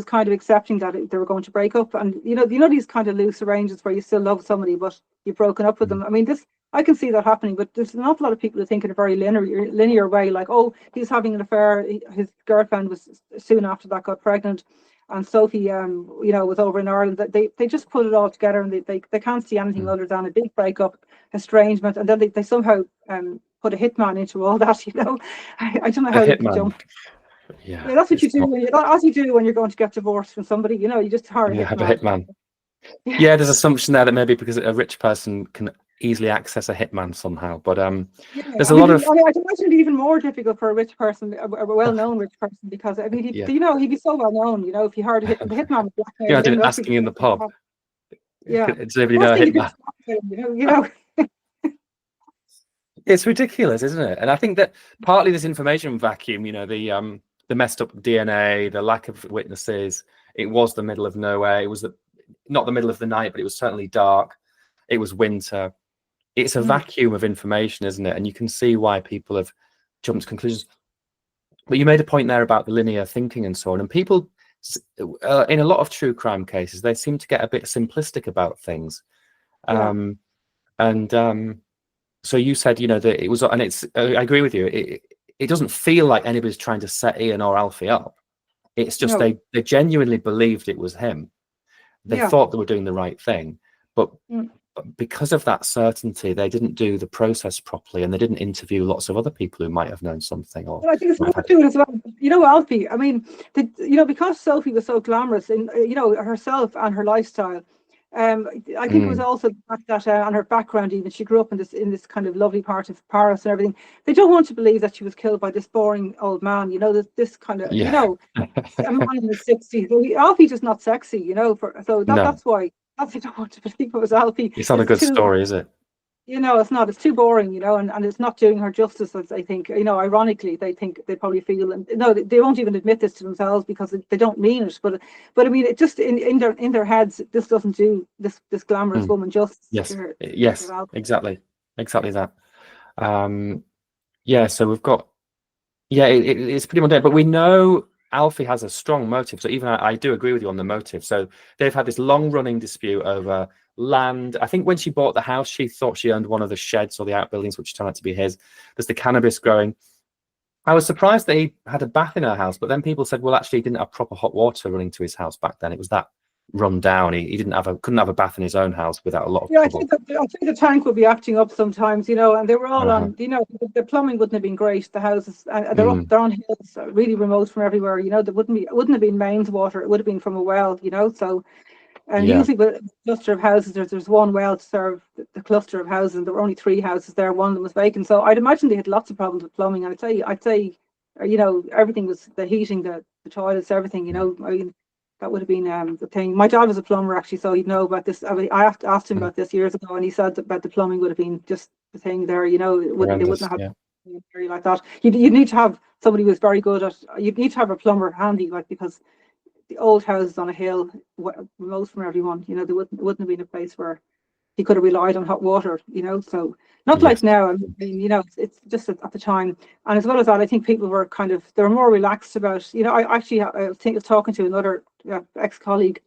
kind of accepting that they were going to break up. And these kind of loose arrangements where you still love somebody but you've broken up with them. I mean, I can see that happening, but there's an awful lot of people who think in a very linear way, like, oh, he's having an affair. His girlfriend was soon after that got pregnant, and Sophie was over in Ireland. They just put it all together, and they can't see anything other than a big breakup, estrangement, and then they somehow put a hitman into all that. I don't know how they could jump. Yeah, that's what you do as you do when you're going to get divorced from somebody. You just hire a hitman. Yeah, there's assumption there that maybe because a rich person can easily access a hitman somehow, but there's a lot of. I can imagine it even more difficult for a rich person, a well-known rich person, because I mean, he'd be so well known. If you heard the hitman was blackmail. Yeah, I didn't asking in the pub. Yeah, does anybody know hitman? It's ridiculous, isn't it? And I think that partly this information vacuum, the messed up DNA, the lack of witnesses. It was the middle of nowhere. It was not the middle of the night, but it was certainly dark. It was winter. It's a vacuum of information, isn't it? And you can see why people have jumped to conclusions. But you made a point there about the linear thinking and so on. And people, in a lot of true crime cases, they seem to get a bit simplistic about things. So you said, that it was, and it's, I agree with you. It doesn't feel like anybody's trying to set Ian or Alfie up. It's just they genuinely believed it was him. They thought they were doing the right thing, but because of that certainty, they didn't do the process properly, and they didn't interview lots of other people who might have known something. Or I think it's more to do as well. Alfie. I mean, because Sophie was so glamorous in herself and her lifestyle. I think it was also the fact that on her background, even she grew up in this kind of lovely part of Paris and everything. They don't want to believe that she was killed by this boring old man. This kind of a man in his 60s. Alfie's just not sexy, that's why they don't want to believe it was Alfie. It's not a good story, is it? It's not. It's too boring, and it's not doing her justice. As I think, ironically, they probably feel, and they won't even admit this to themselves because they don't mean it. But I mean, it just in their heads, this doesn't do this glamorous woman justice. Yes, exactly that. So we've got, it's pretty mundane, but we know Alfie has a strong motive. So even I do agree with you on the motive. So they've had this long-running dispute over land. I think when she bought the house, she thought she owned one of the sheds or the outbuildings, which turned out to be his. There's the cannabis growing. I was surprised that he had a bath in her house, but then people said, well, actually, he didn't have proper hot water running to his house back then. It was that run down. He couldn't have a bath in his own house without a lot of trouble. I think the tank would be acting up sometimes, and they were all on, the plumbing wouldn't have been great. The houses, they're on hills, really remote from everywhere. There wouldn't have been mains water. It would have been from a well, so. And usually with a cluster of houses, there's one well to serve the cluster of houses, and there were only 3 houses there. One of them was vacant. So I'd imagine they had lots of problems with plumbing. And I'd say, everything was the heating, the toilets, everything. I mean, that would have been the thing. My dad was a plumber actually, so he'd know about this. I asked him about this years ago, and he said about the plumbing would have been just the thing there. They wouldn't have like that. You'd need to have somebody who was very good at. You'd need to have a plumber handy, because the old houses on a hill, remote from everyone. You know, there wouldn't have been a place where he could have relied on hot water, you know. So not like Yes. now. I mean, you know, it's just at the time. And as well as that, I think people were they were more relaxed about, you know. I actually think I was talking to another ex-colleague,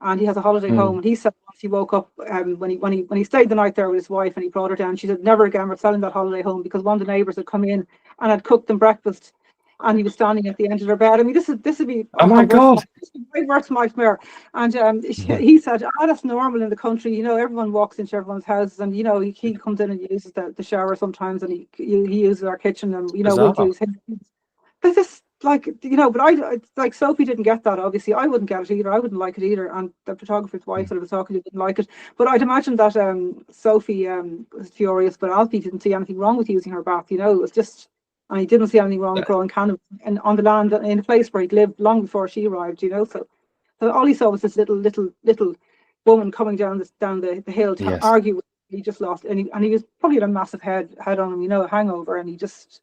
and he has a holiday home, and he said once he woke up, when he stayed the night there with his wife, and he brought her down, she said never again we're selling that holiday home, because one of the neighbours had come in and had cooked them breakfast, and he was standing at the end of their bed. I mean, this would be Oh my God. my worst nightmare. And he said, that's normal in the country. You know, everyone walks into everyone's houses, and you know, he comes in and uses the shower sometimes, and he uses our kitchen, and you know, we'd use his. But this, like, you know, but like Sophie didn't get that. Obviously, I wouldn't get it either. I wouldn't like it either, and the photographer's wife that I was talking to didn't like it. But I'd imagine that Sophie was furious, but Alfie didn't see anything wrong with using her bath. You know, it was just. And he didn't see anything wrong with growing cannabis and on the land in a place where he'd lived long before she arrived, you know. So all he saw was this little woman coming down the hill to argue with him. He just lost, and he was probably had a massive head on him, you know, a hangover, and he just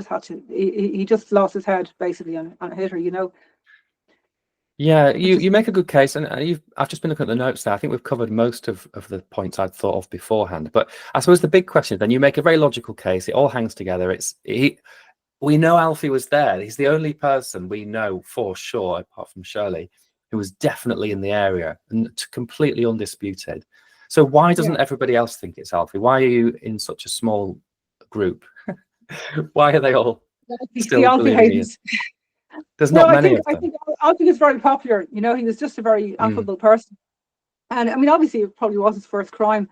had to. He just lost his head basically and hit her, you know. Yeah, you make a good case, and I've just been looking at the notes there. I think we've covered most of the points I'd thought of beforehand. But I suppose the big question, then you make a very logical case. It all hangs together. We know Alfie was there. He's the only person we know for sure, apart from Shirley, who was definitely in the area and completely undisputed. So why doesn't everybody else think it's Alfie? Why are you in such a small group? Why are they all still believing it? There's not many of them. I think Alfie was very popular. You know, he was just a very affable person. And I mean, obviously, it probably was his first crime,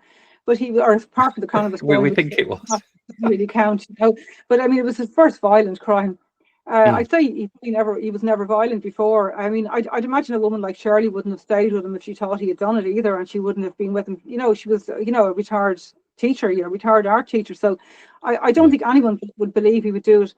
but or apart from the cannabis crime, we think it was. Doesn't really count, you know. But I mean, it was his first violent crime. I'd say he was never violent before. I mean, I'd imagine a woman like Shirley wouldn't have stayed with him if she thought he had done it either, and she wouldn't have been with him. You know, she was, you know, a retired teacher, you know, retired art teacher. So I don't think anyone would believe he would do it.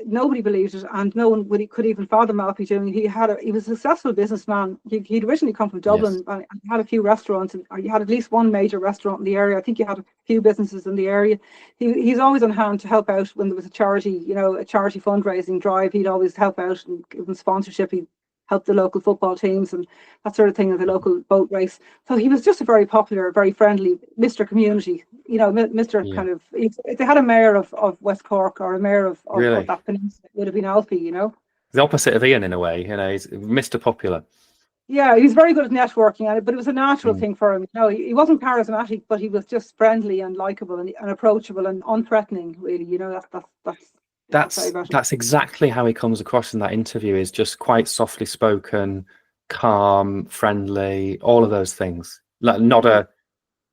Nobody believed it, and no one could even fathom Alfie doing it. He was a successful businessman. He'd originally come from Dublin, and he had a few restaurants, and he had at least one major restaurant in the area. I think he had a few businesses in the area. He's always on hand to help out when there was a charity, you know, a charity fundraising drive. He'd always help out and give them sponsorship. He'd help the local football teams and that sort of thing, at the local boat race. So he was just a very popular, very friendly Mr. Community, you know, Mr. kind of. If they had a mayor of West Cork or a mayor of that peninsula, it would have been Alfie, you know. The opposite of Ian in a way, you know. He's Mr. Popular. Yeah, he was very good at networking, but it was a natural thing for him. You know, he wasn't charismatic, but he was just friendly and likable and approachable and unthreatening. Really, you know, that's exactly how he comes across in that interview. Is just quite softly spoken, calm, friendly, all of those things. Like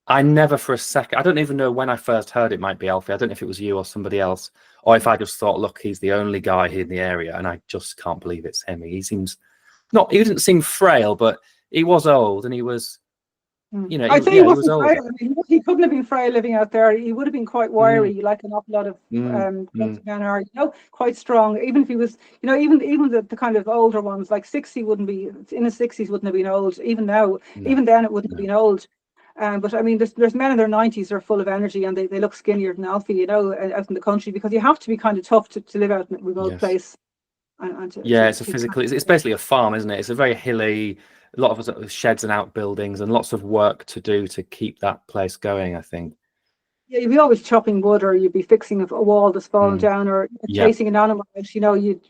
I never for a second, I don't even know when I first heard it might be Alfie. I don't know if it was you or somebody else, or if I just thought, look, he's the only guy here in the area, and I just can't believe it's him. He didn't seem frail, but he was old, and he was, you know, he was old. I mean, he couldn't have been frail living out there. He would have been quite wiry, like an awful lot of men are, you know, quite strong. Even if he was, you know, even the kind of older ones, like 60 wouldn't be, in his 60s wouldn't have been old. Even now, even then it wouldn't have been old. But I mean, there's men in their 90s who are full of energy, and they look skinnier than Alfie, you know, out in the country, because you have to be kind of tough to live out in a remote place. It's basically a farm, isn't it? It's a very hilly, a lot of sheds and outbuildings, and lots of work to do to keep that place going, I think. Yeah, you'd be always chopping wood, or you'd be fixing a wall that's fallen down, or chasing an animal out. You know, you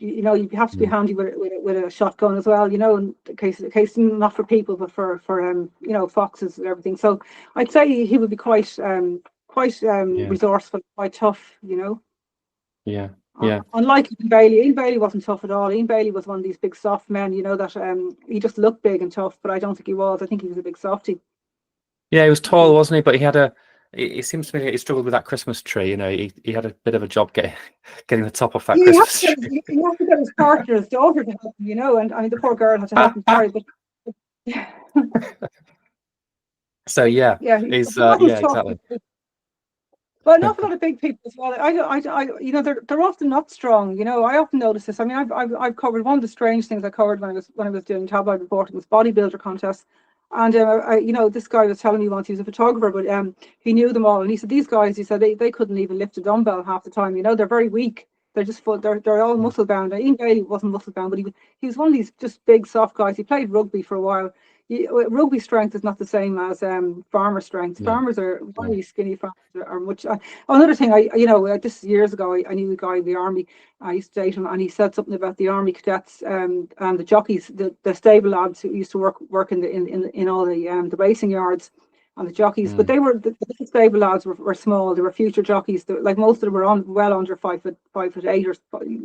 have to be handy with a shotgun as well. You know, in case not for people, but for you know, foxes and everything. So I'd say he would be quite resourceful, quite tough. You know. Yeah. Unlike Ian Bailey. Ian Bailey wasn't tough at all. Ian Bailey was one of these big soft men, you know, that he just looked big and tough, but I don't think he was. I think he was a big softie. Yeah, he was tall, wasn't he? But he had it seems to me he struggled with that Christmas tree. You know, he had a bit of a job getting the top off that Christmas tree. He had to get his partner, his daughter, to help him, you know, and I mean, the poor girl had to help him carry. But so exactly. Well, an awful lot of big people as well. I you know, they're often not strong. You know, I often notice this. I mean, I've covered one of the strange things I covered when I was doing tabloid reporting was bodybuilder contests, and you know, this guy was telling me once, he was a photographer, but he knew them all, and he said these guys, he said they couldn't even lift a dumbbell half the time. You know, they're very weak. They're just full. They're all muscle bound. Ian Bailey wasn't muscle bound, but he was one of these just big soft guys. He played rugby for a while. Rugby strength is not the same as farmer strength. Yeah. Farmers are very skinny. Farmers are much. Another thing, this years ago, I knew a guy in the army. I used to date him, and he said something about the army cadets and the jockeys, the stable lads who used to work in all the racing yards, and the jockeys. But they were the stable lads were small. They were future jockeys. Like most of them were well under 5'8"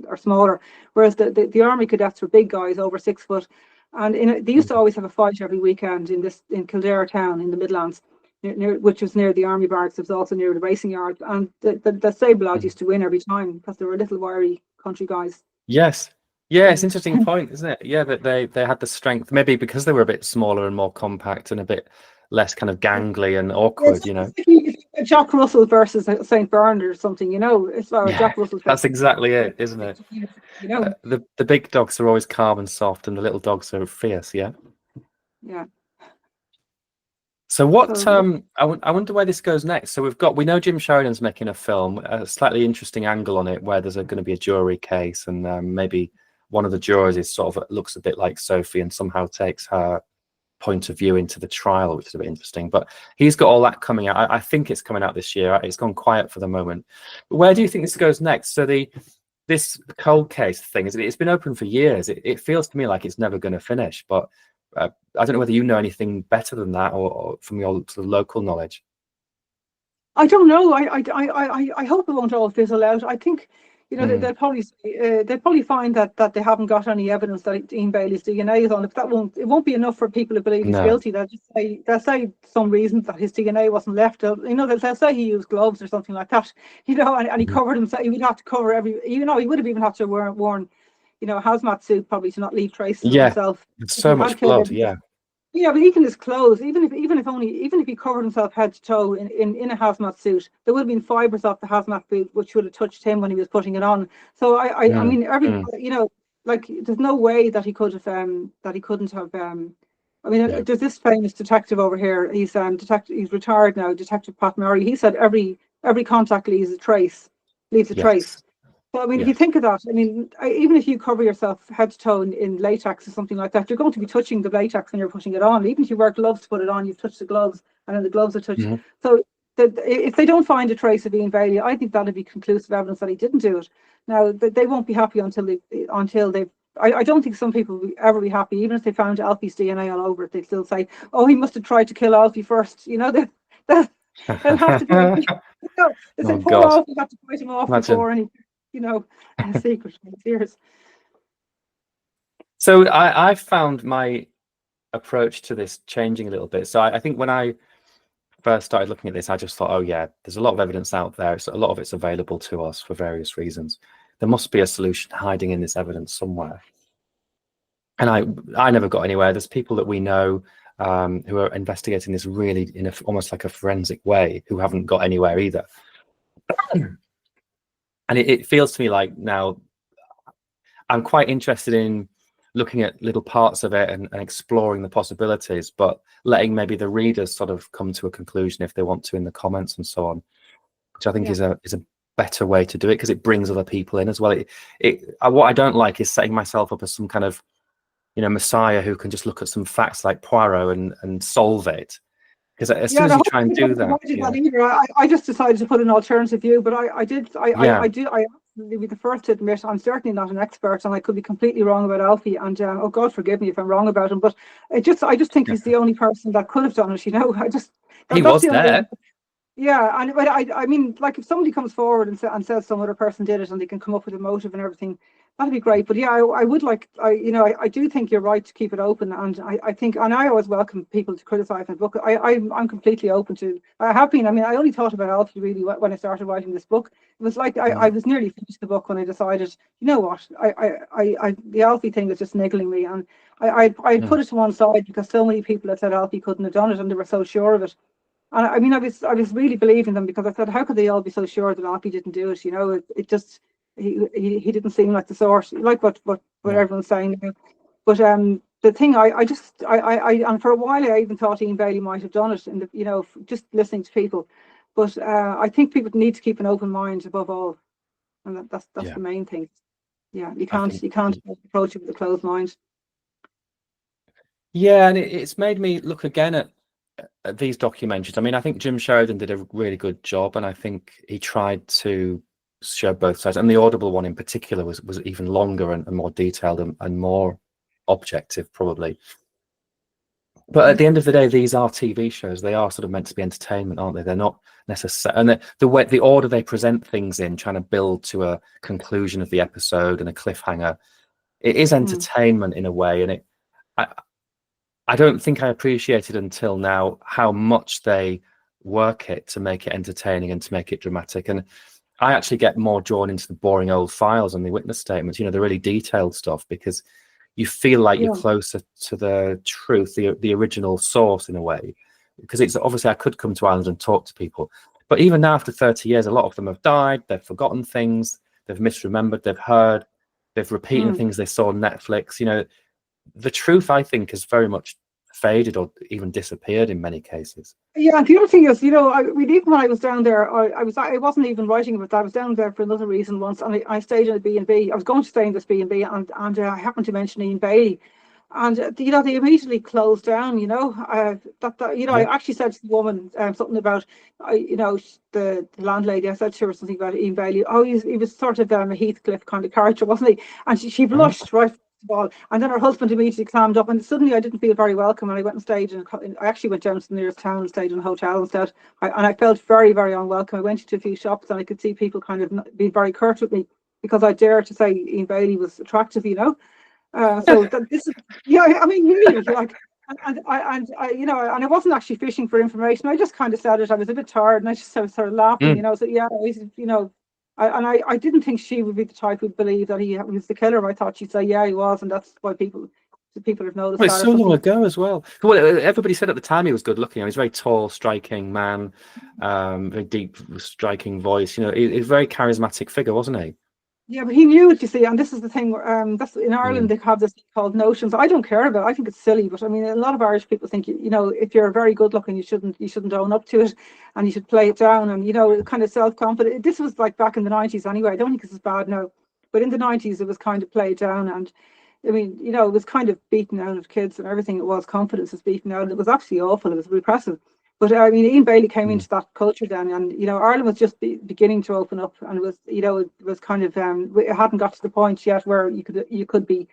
or smaller, whereas the army cadets were big guys over 6 foot. And they used to always have a fight every weekend in Kildare town in the Midlands, which was near the army barracks. It was also near the racing yard, and the stable lads used to win every time because they were little wiry country guys. Yes. Yeah, it's an interesting point, isn't it? Yeah, that they had the strength, maybe because they were a bit smaller and more compact and a bit less kind of gangly and awkward, Jack Russell versus St. Bernard or something, it's like Jack Russell. That's exactly it, isn't it? The big dogs are always calm and soft, and the little dogs are fierce. Yeah. Yeah. So what? I wonder where this goes next. So we know Jim Sheridan's making a film, a slightly interesting angle on it, where there's going to be a jury case, and maybe one of the jurors is sort of looks a bit like Sophie and somehow takes her point of view into the trial, which is a bit interesting. But he's got all that coming out. I think it's coming out this year. It's gone quiet for the moment. But where do you think this goes next? So this cold case thing, it's been open for years. It feels to me like it's never going to finish. But I don't know whether you know anything better than that, or from your sort of local knowledge. I don't know. I hope it won't all fizzle out. I think they'll probably find that they haven't got any evidence that Ian Bailey's DNA is on it. But it won't be enough for people to believe he's guilty. They'll say some reason that his DNA wasn't left. They'll say he used gloves or something like that. And he covered himself. He would have to cover he would have even had to worn a hazmat suit probably to not leave traces of himself. It's so much blood. Yeah, but even his clothes, even if he covered himself head to toe in a hazmat suit, there would have been fibers off the hazmat suit which would have touched him when he was putting it on. So I mean, there's no way that he could have that he couldn't have. There's this famous detective over here. He's He's retired now, Detective Pat Murray. He said every contact leaves a trace. So, if you think of that, even if you cover yourself head to toe in latex or something like that, you're going to be touching the latex when you're putting it on. Even if you wear gloves to put it on, you've touched the gloves, and then the gloves are touched. So if they don't find a trace of Ian Bailey, I think that'd be conclusive evidence that he didn't do it. Now, they won't be happy until they've. I don't think some people will ever be happy, even if they found Alfie's DNA all over it. They still say, "Oh, he must have tried to kill Alfie first." They'll have to do it. They say, "Poor Alfie had to fight him off before," and in secret, in tears. So I found my approach to this changing a little bit. So I think when I first started looking at this, I just thought, oh yeah, there's a lot of evidence out there. So a lot of it's available to us for various reasons. There must be a solution hiding in this evidence somewhere. And I never got anywhere. There's people that we know who are investigating this really in almost like a forensic way who haven't got anywhere either. And it feels to me like now I'm quite interested in looking at little parts of it and exploring the possibilities, but letting maybe the readers sort of come to a conclusion if they want to in the comments and so on, which I think is a better way to do it, because it brings other people in as well. What I don't like is setting myself up as some kind of messiah who can just look at some facts like Poirot and solve it. Because as soon as you try and do that, I just decided to put an alternative view. But I absolutely be the first to admit I'm certainly not an expert, and I could be completely wrong about Alfie. And oh God, forgive me if I'm wrong about him. But I just think he's the only person that could have done it. He was there. Yeah, and but I mean, like if somebody comes forward and says some other person did it, and they can come up with a motive and everything, that'd be great. But yeah, I would like, I do think you're right to keep it open, and I think, and I always welcome people to criticise my book. I'm completely open to. I have been. I mean, I only thought about Alfie really when I started writing this book. It was like I was nearly finished the book when I decided, you know what, the Alfie thing was just niggling me, and I put it to one side because so many people had said Alfie couldn't have done it, and they were so sure of it. And I mean, I was really believing them, because I thought, how could they all be so sure that Alfie didn't do it? It just he didn't seem like the sort, like what everyone's saying now. But the thing I and for a while I even thought Ian Bailey might have done it, in just listening to people. But I think people need to keep an open mind above all. and that's Yeah, the main thing. Yeah, you I can't think. approach it with a closed mind. Yeah, and it's made me look again at these documentaries. I mean, I think Jim Sheridan did a really good job, and I think he tried to show both sides. And the Audible one in particular was even longer and more detailed and more objective, probably. But at the end of the day, these are TV shows. They are sort of meant to be entertainment, aren't they? They're not necessarily, and the order they present things in, trying to build to a conclusion of the episode and a cliffhanger, it is entertainment in a way. And I don't think I appreciated until now how much they work it to make it entertaining and to make it dramatic. And I actually get more drawn into the boring old files and the witness statements, the really detailed stuff, because you feel like you're closer to the truth, the original source in a way. Because it's obviously I could come to Ireland and talk to people, but even now after 30 years, a lot of them have died, they've forgotten things, they've misremembered, they've heard, they've repeated things they saw on Netflix. The truth, I think, has very much faded or even disappeared in many cases. Yeah, and the other thing is, even when I was down there, I wasn't even writing about that. I was down there for another reason once, and I stayed in a B&B. I was going to stay in this B&B, and I happened to mention Ian Bailey, and they immediately closed down. I actually said to the woman something about, the landlady. I said to her something about Ian Bailey. Oh, he was sort of a Heathcliff kind of character, wasn't he? And she blushed right. And then her husband immediately clammed up, and suddenly I didn't feel very welcome, and I went and stayed I actually went down to the nearest town and stayed in a hotel instead. And I felt very, very unwelcome. I went into a few shops and I could see people kind of being very curt with me because I dared to say Ian Bailey was attractive, this is, I mean, really, like, and I wasn't actually fishing for information. I just kind of said it. I was a bit tired, and I just was sort of laughing, So I didn't think she would be the type who'd believe that he was the killer. I thought she'd say, yeah, he was, and that's why people have noticed. Well, it's so long ago as well. Well, everybody said at the time he was good looking. He was a very tall, striking man, very deep, striking voice. He's a very charismatic figure, wasn't he? Yeah, but he knew it, you see, and this is the thing. That's in Ireland they have this thing called notions. I don't care about it. I think it's silly, but I mean, a lot of Irish people think if you're very good looking, you shouldn't own up to it, and you should play it down, and kind of self-confident. This was like back in the 90s anyway. I don't think this is bad now, but in the 90s it was kind of played down, and I mean, it was kind of beaten out of kids and everything. It was confidence was beaten out, and it was actually awful. It was repressive. But I mean, Ian Bailey came into that culture then, and Ireland was just beginning to open up, and it was it was kind of it hadn't got to the point yet where you could be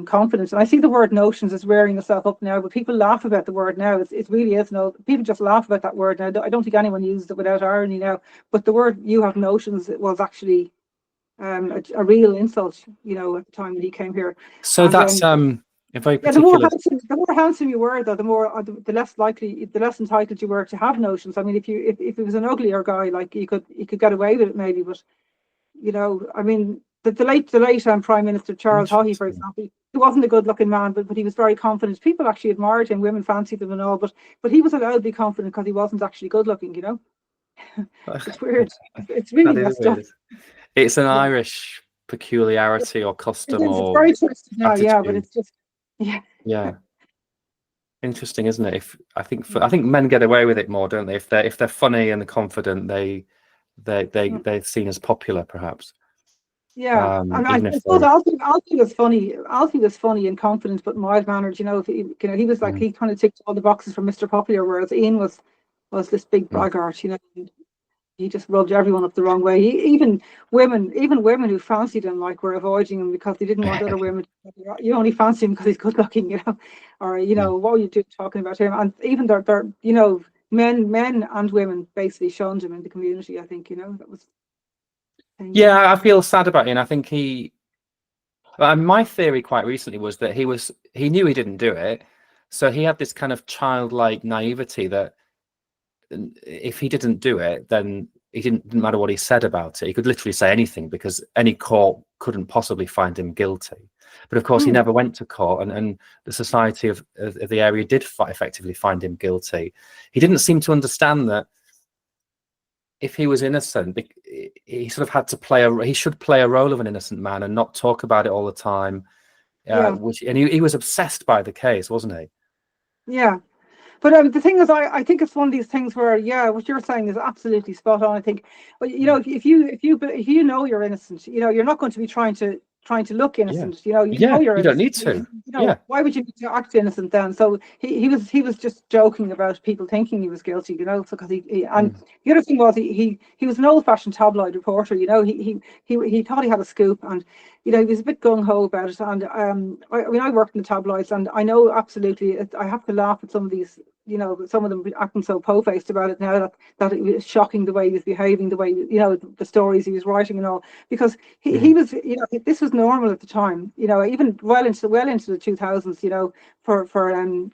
confident. And I see the word notions is rearing itself up now, but people laugh about the word now. It really is people just laugh about that word now. I don't think anyone uses it without irony now. But the word "you have notions" it was actually a real insult, at the time when he came here. So that's a very particular. The more handsome you were, though, the less entitled you were to have notions. I mean, if it was an uglier guy, like you could get away with it maybe, but I mean, the late Prime Minister Charles Haughey, for example, he wasn't a good-looking man, but he was very confident. People actually admired him, women fancied him and all, but he was allowed to be confident because he wasn't actually good-looking. It's weird. It's really messed up. It's an Irish peculiarity or custom it's or very twisted now, attitude. yeah, but it's just yeah. Interesting, isn't it? I think men get away with it more, don't they? If they're funny and confident, they're seen as popular, perhaps. Yeah, I suppose Alfie was funny. Alfie was funny and confident, but mild mannered. He was like he kind of ticked all the boxes for Mr. Popular, whereas Ian was this big braggart. He just rubbed everyone up the wrong way. Even women who fancied him were avoiding him because they didn't want other women. You only fancy him because he's good looking, or what were you doing talking about him? And even their men and women basically shunned him in the community. I think that was. Yeah, I feel sad about him. I think my theory quite recently was that he knew he didn't do it, so he had this kind of childlike naivety that if he didn't do it, then it didn't matter what he said about it. He could literally say anything because any court couldn't possibly find him guilty. But of course, he never went to court, and the society of the area did effectively find him guilty. He didn't seem to understand that if he was innocent, he sort of had to he should play a role of an innocent man and not talk about it all the time. And he was obsessed by the case, wasn't he? Yeah. But the thing is, I think it's one of these things where, yeah, what you're saying is absolutely spot on. I think, well, you know, if you know you're innocent, you know, you're not going to be trying to look Yeah. innocent. You know, Yeah, you're you don't innocent. need to. You know, Yeah. why would you need to act innocent then? So he was just joking about people thinking he was guilty. You know, so because and Mm. the other thing was he was an old-fashioned tabloid reporter. You know, he thought he had a scoop, and you know, he was a bit gung-ho about it. And I mean, I worked in the tabloids, and I know absolutely. I have to laugh at some of these. You know, some of them acting so po-faced about it now that it was shocking the way he was behaving, the way, you know, the stories he was writing and all, because he Mm. was, you know, this was normal at the time, you know, even well into the 2000s, you know, for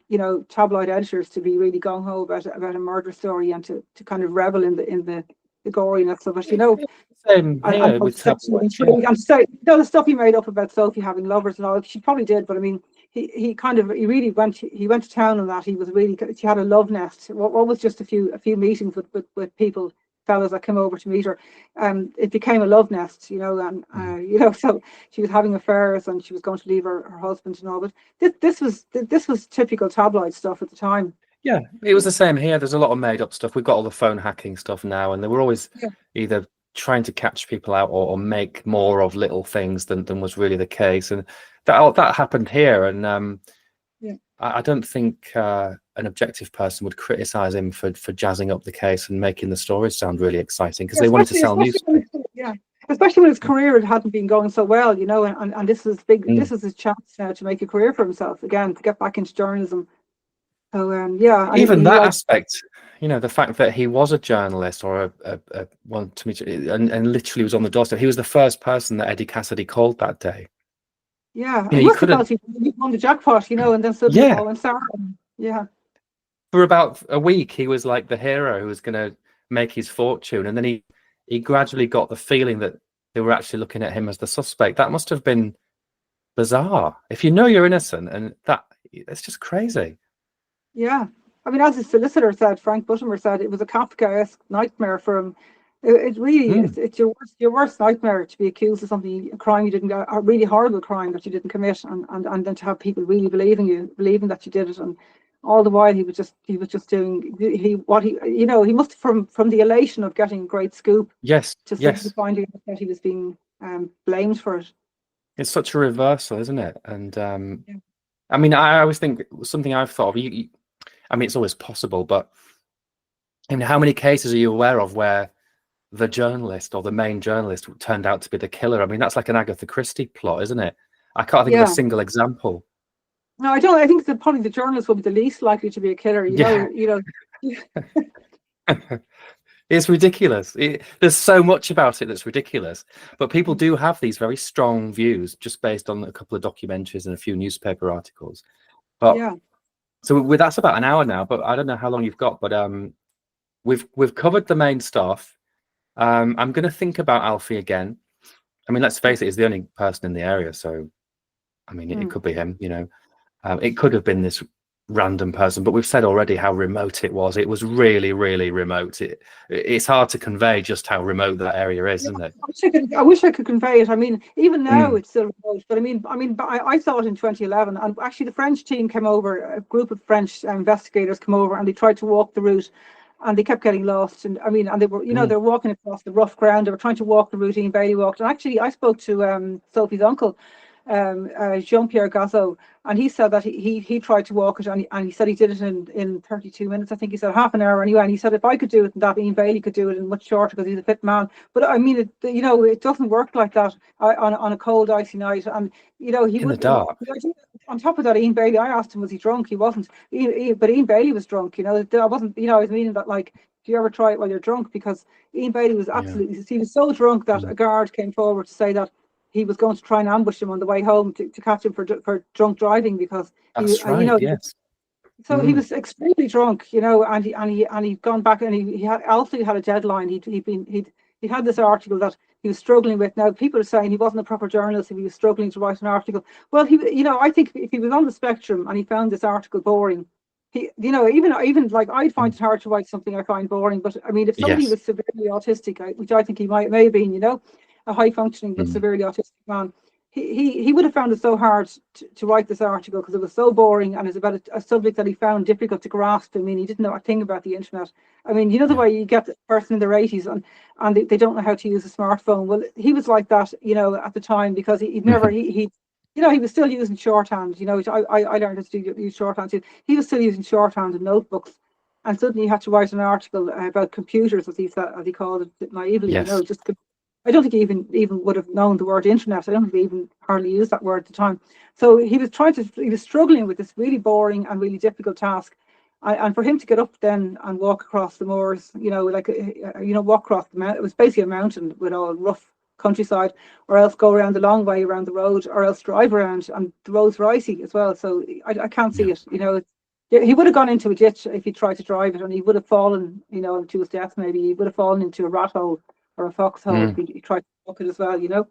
you know, tabloid editors to be really gung-ho about a murder story and to kind of revel in the goriness of it, you know. Same And here with sexual tabloids. Yeah. intrigue, and so, you know, the stuff he made up about Sophie having lovers and all, she probably did, but I mean, he really went to town on that. He was really, she had a love nest. What was just a few meetings with people, fellas that came over to meet her. It became a love nest, you know, and you know, so she was having affairs and she was going to leave her husband and all. But this was typical tabloid stuff at the time. Yeah, it was the same here. There's a lot of made up stuff. We've got all the phone hacking stuff now, and they were always Yeah. either trying to catch people out or make more of little things than was really the case. And that happened here. And Yeah. I don't think an objective person would criticize him for jazzing up the case and making the stories sound really exciting because Yeah, they wanted to sell newspapers. yeah, especially when his career it hadn't been going so well, you know, and this is big. Mm. This is his chance now to make a career for himself again, to get back into journalism. So yeah, and Even he that like, aspect, you know, the fact that he was a journalist or a one to meet, and literally was on the doorstep. He was the first person that Eddie Cassidy called that day. yeah, You he know, you must have could have, felt he won the jackpot, you know, and then suddenly it yeah, all went sour. Yeah, for about a week, he was like the hero who was going to make his fortune, and then he gradually got the feeling that they were actually looking at him as the suspect. That must have been bizarre. If you know you're innocent, and that it's just crazy. yeah. I mean, as his solicitor said, Frank Buttimer said, it was a Kafkaesque nightmare for him. It really, Mm. it's your worst nightmare to be accused of something, a crime you didn't, a really horrible crime that you didn't commit, and then to have people really believing that you did it, and all the while he was just doing you know, he must from the elation of getting a great scoop Yes, to suddenly yes. finding out that he was being blamed for it. It's such a reversal, isn't it? And Yeah. I mean, I always think something I've thought of. I mean, it's always possible, but I mean, how many cases are you aware of where the journalist or the main journalist turned out to be the killer? I mean, that's like an Agatha Christie plot, isn't it? I can't think of a Yeah. single example. No, I don't. I think that probably the journalist will be the least likely to be a killer. You know. Yeah, You know. it's ridiculous. There's so much about it that's ridiculous, but people do have these very strong views just based on a couple of documentaries and a few newspaper articles. But Yeah. so that's about an hour now, but I don't know how long you've got, but we've covered the main stuff. I'm going to think about Alfie again. I mean, let's face it, he's the only person in the area, so I mean, it could be him. You know, it could have been this random person, but we've said already how remote it was. It was really, really remote. It's hard to convey just how remote that area is, Yeah, isn't it? I wish I could convey it. I mean, even now Mm. it's still remote. But I saw it in 2011, and actually the French team came over. A group of French investigators came over, and they tried to walk the route, and they kept getting lost. And I mean, and they were, you know, Mm. they're walking across the rough ground. They were trying to walk the route Ian Bailey walked. And actually, I spoke to Sophie's uncle, Jean-Pierre Gazot, and he said that he tried to walk it, and he said he did it in 32 minutes. I think he said half an hour anyway. And he said if I could do it, that Ian Bailey could do it in much shorter because he's a fit man. But I mean, you know, it doesn't work like that on a cold, icy night. And you know, he In the would. dark. On top of that, Ian Bailey, I asked him, was he drunk? He wasn't. But Ian Bailey was drunk. You know, I wasn't. You know, I was meaning that, like, do you ever try it while you're drunk? Because Ian Bailey was Yeah. absolutely. He was so drunk that Mm. a guard came forward to say that he was going to try and ambush him on the way home to catch him for drunk driving because he, That's you right. know, Yes. so he was extremely drunk, you know, and he'd gone back, and he had Alfie had a deadline. He'd had this article that he was struggling with. Now people are saying he wasn't a proper journalist if he was struggling to write an article. Well, you know, I think if he was on the spectrum and he found this article boring, you know, even like I'd find Mm. it hard to write something I find boring. But I mean, if somebody Yes. was severely autistic, which I think he may have been, you know, a high functioning but Mm. severely autistic man, he would have found it so hard to write this article because it was so boring and it's about a subject that he found difficult to grasp. I mean, he didn't know a thing about the internet. I mean, you know the way you get a person in their 80s and they don't know how to use a smartphone. Well, he was like that, you know, at the time because he'd never he you know, he was still using shorthand. You know, which I learned how to use shorthand too. He was still using shorthand and notebooks, and suddenly he had to write an article about computers, as he called it naively. Yes. You know, just. I don't think he even would have known the word internet. I don't think he even hardly used that word at the time. So he was struggling with this really boring and really difficult task. And for him to get up then and walk across the moors, you know, like, you know, walk across the mountain, it was basically a mountain with all rough countryside, or else go around the long way around the road, or else drive around, and the roads were icy as well. So I can't see it, you know. He would have gone into a ditch if he tried to drive it, and he would have fallen, you know, to his death maybe. He would have fallen into a rat hole or a foxhole if he tried to walk it as well, you know.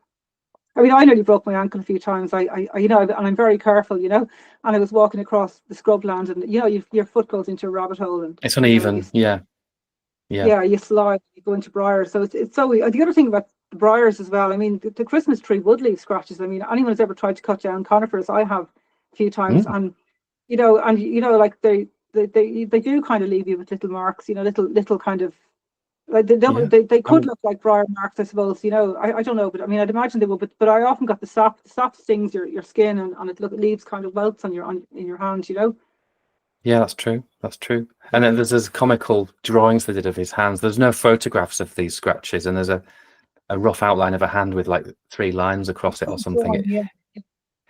I mean, I nearly broke my ankle a few times. You know, and I'm very careful, you know. And I was walking across the scrubland, and you know, your foot goes into a rabbit hole, and it's uneven. You know, yeah, you slide, you go into briars. So it's so. The other thing about the briars as well. I mean, the Christmas tree would leave scratches. I mean, anyone who's ever tried to cut down conifers, I have a few times, and you know, like they do kind of leave you with little marks, you know, little kind of. Like they could look like briar marks, I suppose. You know, I don't know, but I mean, I'd imagine they would. But I often got the sap. The sap stings your skin, and it leaves kind of welts in your hand. You know. Yeah, that's true. That's true. And then there's comical drawings they did of his hands. There's no photographs of these scratches, and there's a rough outline of a hand with like 3 lines across it or something.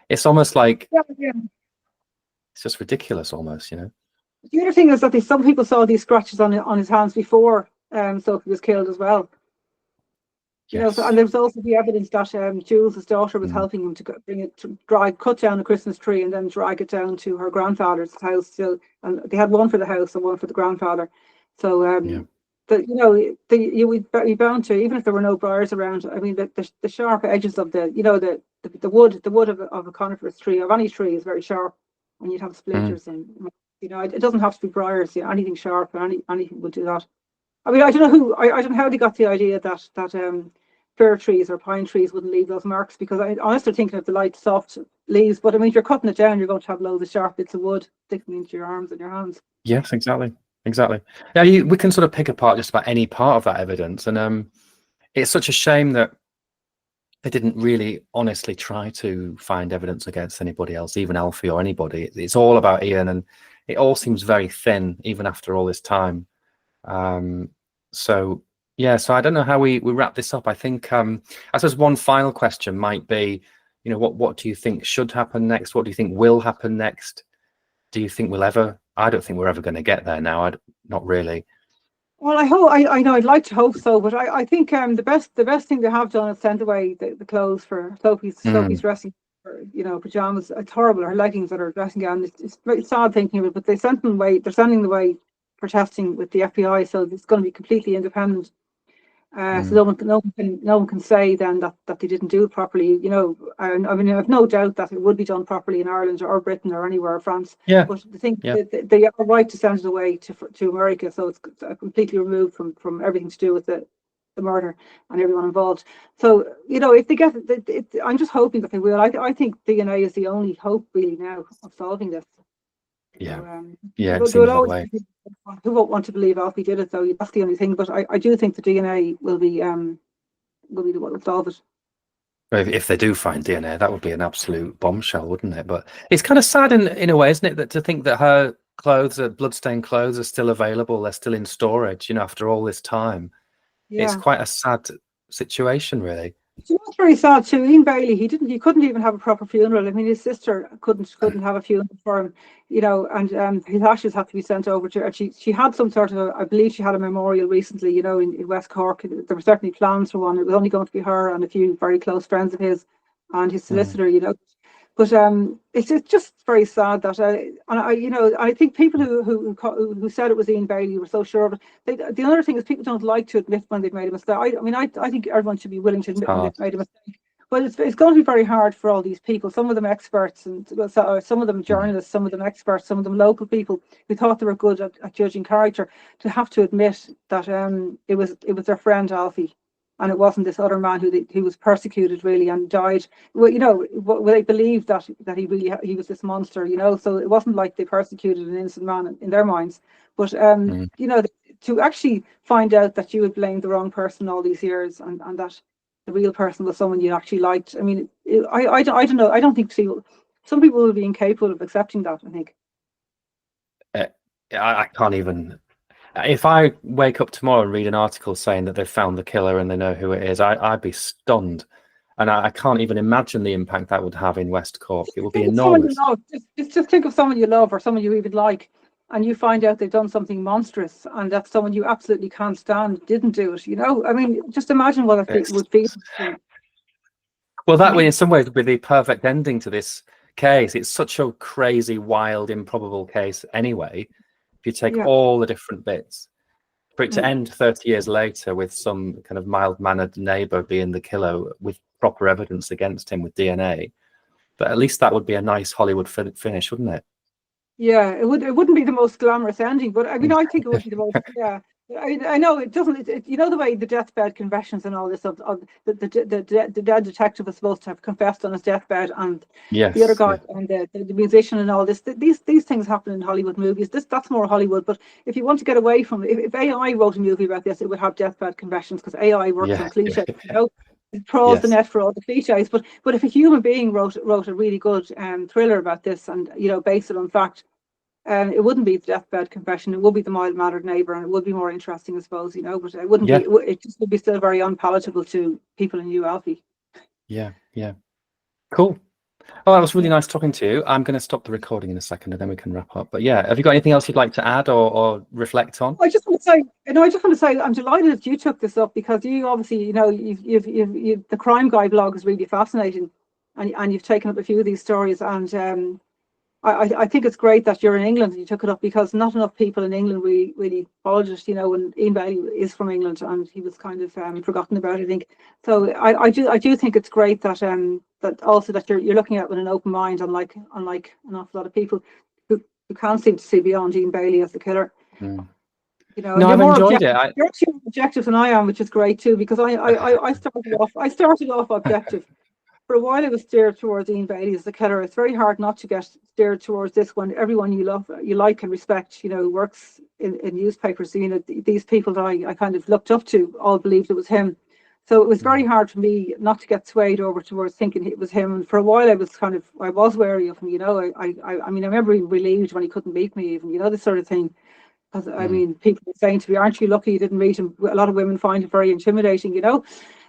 It's almost like it's just ridiculous, almost. You know. The other thing is that some people saw these scratches on his hands before Sophie was killed as well. You know, and there was also the evidence that Jules, his daughter, was helping him to bring it to cut down a Christmas tree and then drag it down to her grandfather's house. So, and they had one for the house and one for the grandfather. So, you know, you would be bound to, even if there were no briars around. I mean, the sharp edges of the wood of a coniferous tree, of any tree, is very sharp, and you'd have splinters and. You know, it doesn't have to be briars. You know, anything sharp or anything would do that. I mean, I don't know how they got the idea that fir trees or pine trees wouldn't leave those marks, because honestly, they're thinking of the light, soft leaves. But I mean, if you're cutting it down, you're going to have loads of sharp bits of wood sticking into your arms and your hands. Yes, exactly. Yeah, we can sort of pick apart just about any part of that evidence, and it's such a shame that they didn't really honestly try to find evidence against anybody else, even Alfie or anybody. It's all about Ian, and it all seems very thin, even after all this time. So I don't know how we wrap this up. I think I suppose one final question might be, you know, what do you think should happen next? What do you think will happen next? Do you think we'll ever? I don't think we're ever going to get there now. Not really. Well, I hope. I know. I'd like to hope so, but I think the best thing they have done is send away the clothes for Sophie's dressing, you know, pajamas. It's horrible. Her leggings and her dressing gown. It's very sad thinking of it, but they sent them away. They're sending them away for testing with the FBI, so it's going to be completely independent. So no one can say then that they didn't do it properly. You know, I mean, I have no doubt that it would be done properly in Ireland or Britain or anywhere, or France. Yeah. But I think they are right to send it away to America, so it's completely removed from everything to do with the murder and everyone involved. So, you know, if they get it, I'm just hoping that they will. I think DNA is the only hope really now of solving this. Yeah. It seems that way. Who won't want to believe Alfie did it, though? That's the only thing. But I do think the DNA will be what will solve it. If they do find DNA, that would be an absolute bombshell, wouldn't it? But it's kind of sad in a way, isn't it, that to think that her clothes, her bloodstained clothes, are still available. They're still in storage, you know, after all this time. Yeah. It's quite a sad situation, really. It was very sad too. Ian Bailey, he couldn't even have a proper funeral. I mean, his sister couldn't have a funeral for him, you know, and his ashes had to be sent over to her. She had some sort of I believe she had a memorial recently, you know, in West Cork. There were certainly plans for one. It was only going to be her and a few very close friends of his and his solicitor, you know. But it's just very sad that I think people who said it was Ian Bailey were so sure of it. The other thing is people don't like to admit when they've made a mistake. I think everyone should be willing to admit when they've made a mistake. But it's going to be very hard for all these people. Some of them experts, and some of them journalists, some of them experts, some of them local people who thought they were good at judging character, to have to admit that it was their friend Alfie and it wasn't this other man who was persecuted really and died. Well, they believed that he was this monster, so it wasn't like they persecuted an innocent man in their minds. But to actually find out that you had blamed the wrong person all these years, and that the real person was someone you actually liked. I mean, I don't know. I don't think some people will be incapable of accepting that, I think. I can't even. If I wake up tomorrow and read an article saying that they've found the killer and they know who it is, I'd be stunned. And I can't even imagine the impact that would have in West Cork. It would be enormous. Just think of someone you love or someone you even like, and you find out they've done something monstrous, and that's someone you absolutely can't stand didn't do it. I mean, just imagine what it would feel. Well, that in some ways would be the perfect ending to this case. It's such a crazy, wild, improbable case anyway. If you take all the different bits, for it to end 30 years later with some kind of mild-mannered neighbour being the killer with proper evidence against him with DNA, but at least that would be a nice Hollywood finish, wouldn't it? Yeah, it wouldn't be the most glamorous ending, but I mean, I think it would be the most. Yeah, I know it doesn't. The way the deathbed confessions and all this of the dead detective was supposed to have confessed on his deathbed, and the other guy and the musician and all this. These things happen in Hollywood movies. That's more Hollywood. But if you want to get away from it, if AI wrote a movie about this, it would have deathbed confessions, because AI works on cliches. It trawls the net for all the cliches. But if a human being wrote a really good thriller about this, and based it on fact, it wouldn't be the deathbed confession. It would be the mild-mannered neighbour, and it would be more interesting, I suppose. But it wouldn't be. It just would be still very unpalatable to people in you, Alfie. Yeah. Cool. Oh, that was really nice talking to you. I'm going to stop the recording in a second, and then we can wrap up. But yeah, have you got anything else you'd like to add or reflect on? I just want to say, I'm delighted that you took this up, because you obviously, you've the Crime Guy blog is really fascinating, and you've taken up a few of these stories, and I think it's great that you're in England and you took it up, because not enough people in England really followed it, and Ian Bailey is from England, and he was kind of forgotten about, I think. So I do think it's great that that also that you're looking at it with an open mind, unlike an awful lot of people who can't seem to see beyond Ian Bailey as the killer. No, I've enjoyed it. You're actually more objective than I am, which is great too, because I started off objective. For a while I was steered towards Ian Bailey as the killer. It's very hard not to get steered towards this one. Everyone you love, you like and respect, works in newspapers. These people that I kind of looked up to all believed it was him. So it was very hard for me not to get swayed over towards thinking it was him. And for a while I was wary of him. I remember being relieved when he couldn't meet me, even, this sort of thing. Because I mean, people were saying to me, "Aren't you lucky you didn't meet him?" A lot of women find it very intimidating, What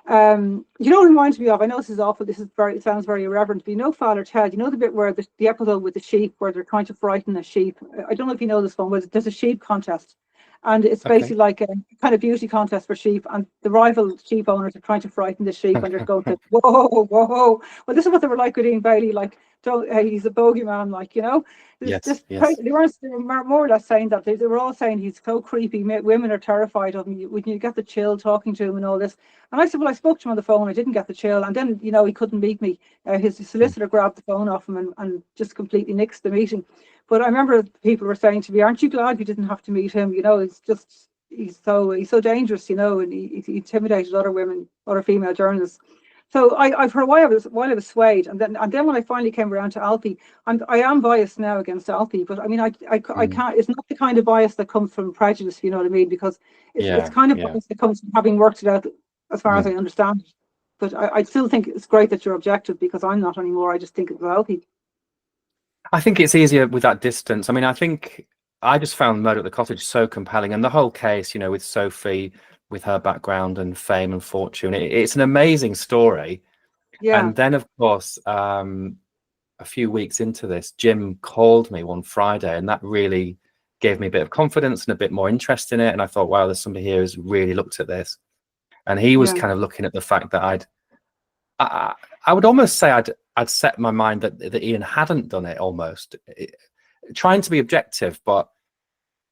it reminds me of? I know this is awful. It sounds very irreverent. But Father Ted. The bit where the episode with the sheep, where they're trying to frighten a sheep. I don't know if you know this one. Where there's a sheep contest, and it's basically like a kind of beauty contest for sheep, and the rival sheep owners are trying to frighten the sheep, and they're going to whoa. Well, this is what they were like with Ian Bailey. Like, he's a bogeyman. Like, They were more or less saying that. They were all saying he's so creepy. Women are terrified of him. When you get the chill talking to him and all this. And I said, well, I spoke to him on the phone. I didn't get the chill. And then, he couldn't meet me. His solicitor grabbed the phone off him and just completely nixed the meeting. But I remember people were saying to me, "Aren't you glad you didn't have to meet him? He's so dangerous, and he intimidated other women, other female journalists." So for a while I was swayed, and then when I finally came around to Alfie, I am biased now against Alfie, but I mean I can't. It's not the kind of bias that comes from prejudice, you know what I mean? Because it's kind of bias that comes from having worked it out, as far as I understand it. But I still think it's great that you're objective, because I'm not anymore. I just think it's Alfie. I think it's easier with that distance. I mean, I think I just found Murder at the Cottage so compelling, and the whole case, with Sophie, with her background and fame and fortune, it's an amazing story. Yeah. And then, of course, a few weeks into this, Jim called me one Friday, and that really gave me a bit of confidence and a bit more interest in it. And I thought, wow, there's somebody here who's really looked at this. And he was kind of looking at the fact that I would almost say I'd set my mind that Ian hadn't done it, almost trying to be objective, but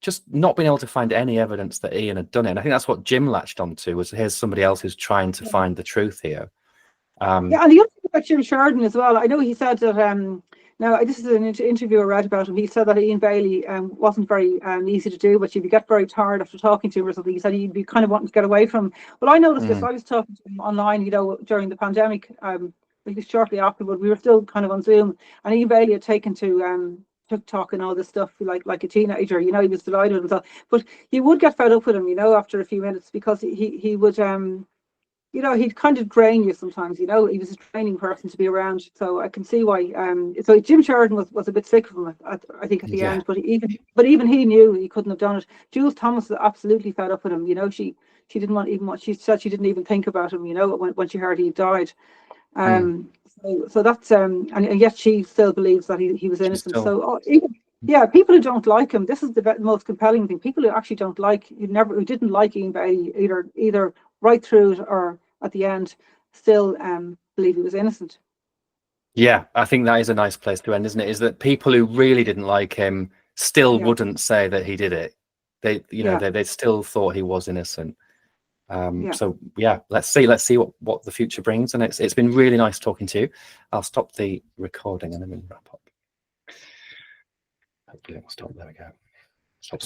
just not being able to find any evidence that Ian had done it. And I think that's what Jim latched onto, was here's somebody else who's trying to find the truth here. And the other thing about Jim Sheridan as well, I know he said that Now, this is an interview I read about him. He said that Ian Bailey wasn't very easy to do, but you'd get very tired after talking to him or something. He said he'd be kind of wanting to get away from him. Well, I noticed this. I was talking to him online, you know, during the pandemic, shortly afterward. We were still kind of on Zoom, and Ian Bailey had taken to TikTok and all this stuff like a teenager. You know, he was delighted with himself. But you would get fed up with him, you know, after a few minutes, because he would you know, he'd kind of drain you sometimes, you know. He was a draining person to be around. So I can see why. So Jim Sheridan was a bit sick of him, I think, at the end. But even he knew he couldn't have done it. Jules Thomas was absolutely fed up with him. You know, she didn't want. She said she didn't even think about him. You know, when she heard he died. So that's and yet she still believes that he was innocent. So people who don't like him. This is the most compelling thing. People who actually don't like, who didn't like Ian Bailey either right through it or at the end, still believe he was innocent. Yeah, I think that is a nice place to end, isn't it? Is that people who really didn't like him still wouldn't say that he did it. They, you know, they still thought he was innocent. So yeah, let's see what the future brings. And it's been really nice talking to you. I'll stop the recording and then we'll wrap up. Hopefully it will stop. There we go. Stop.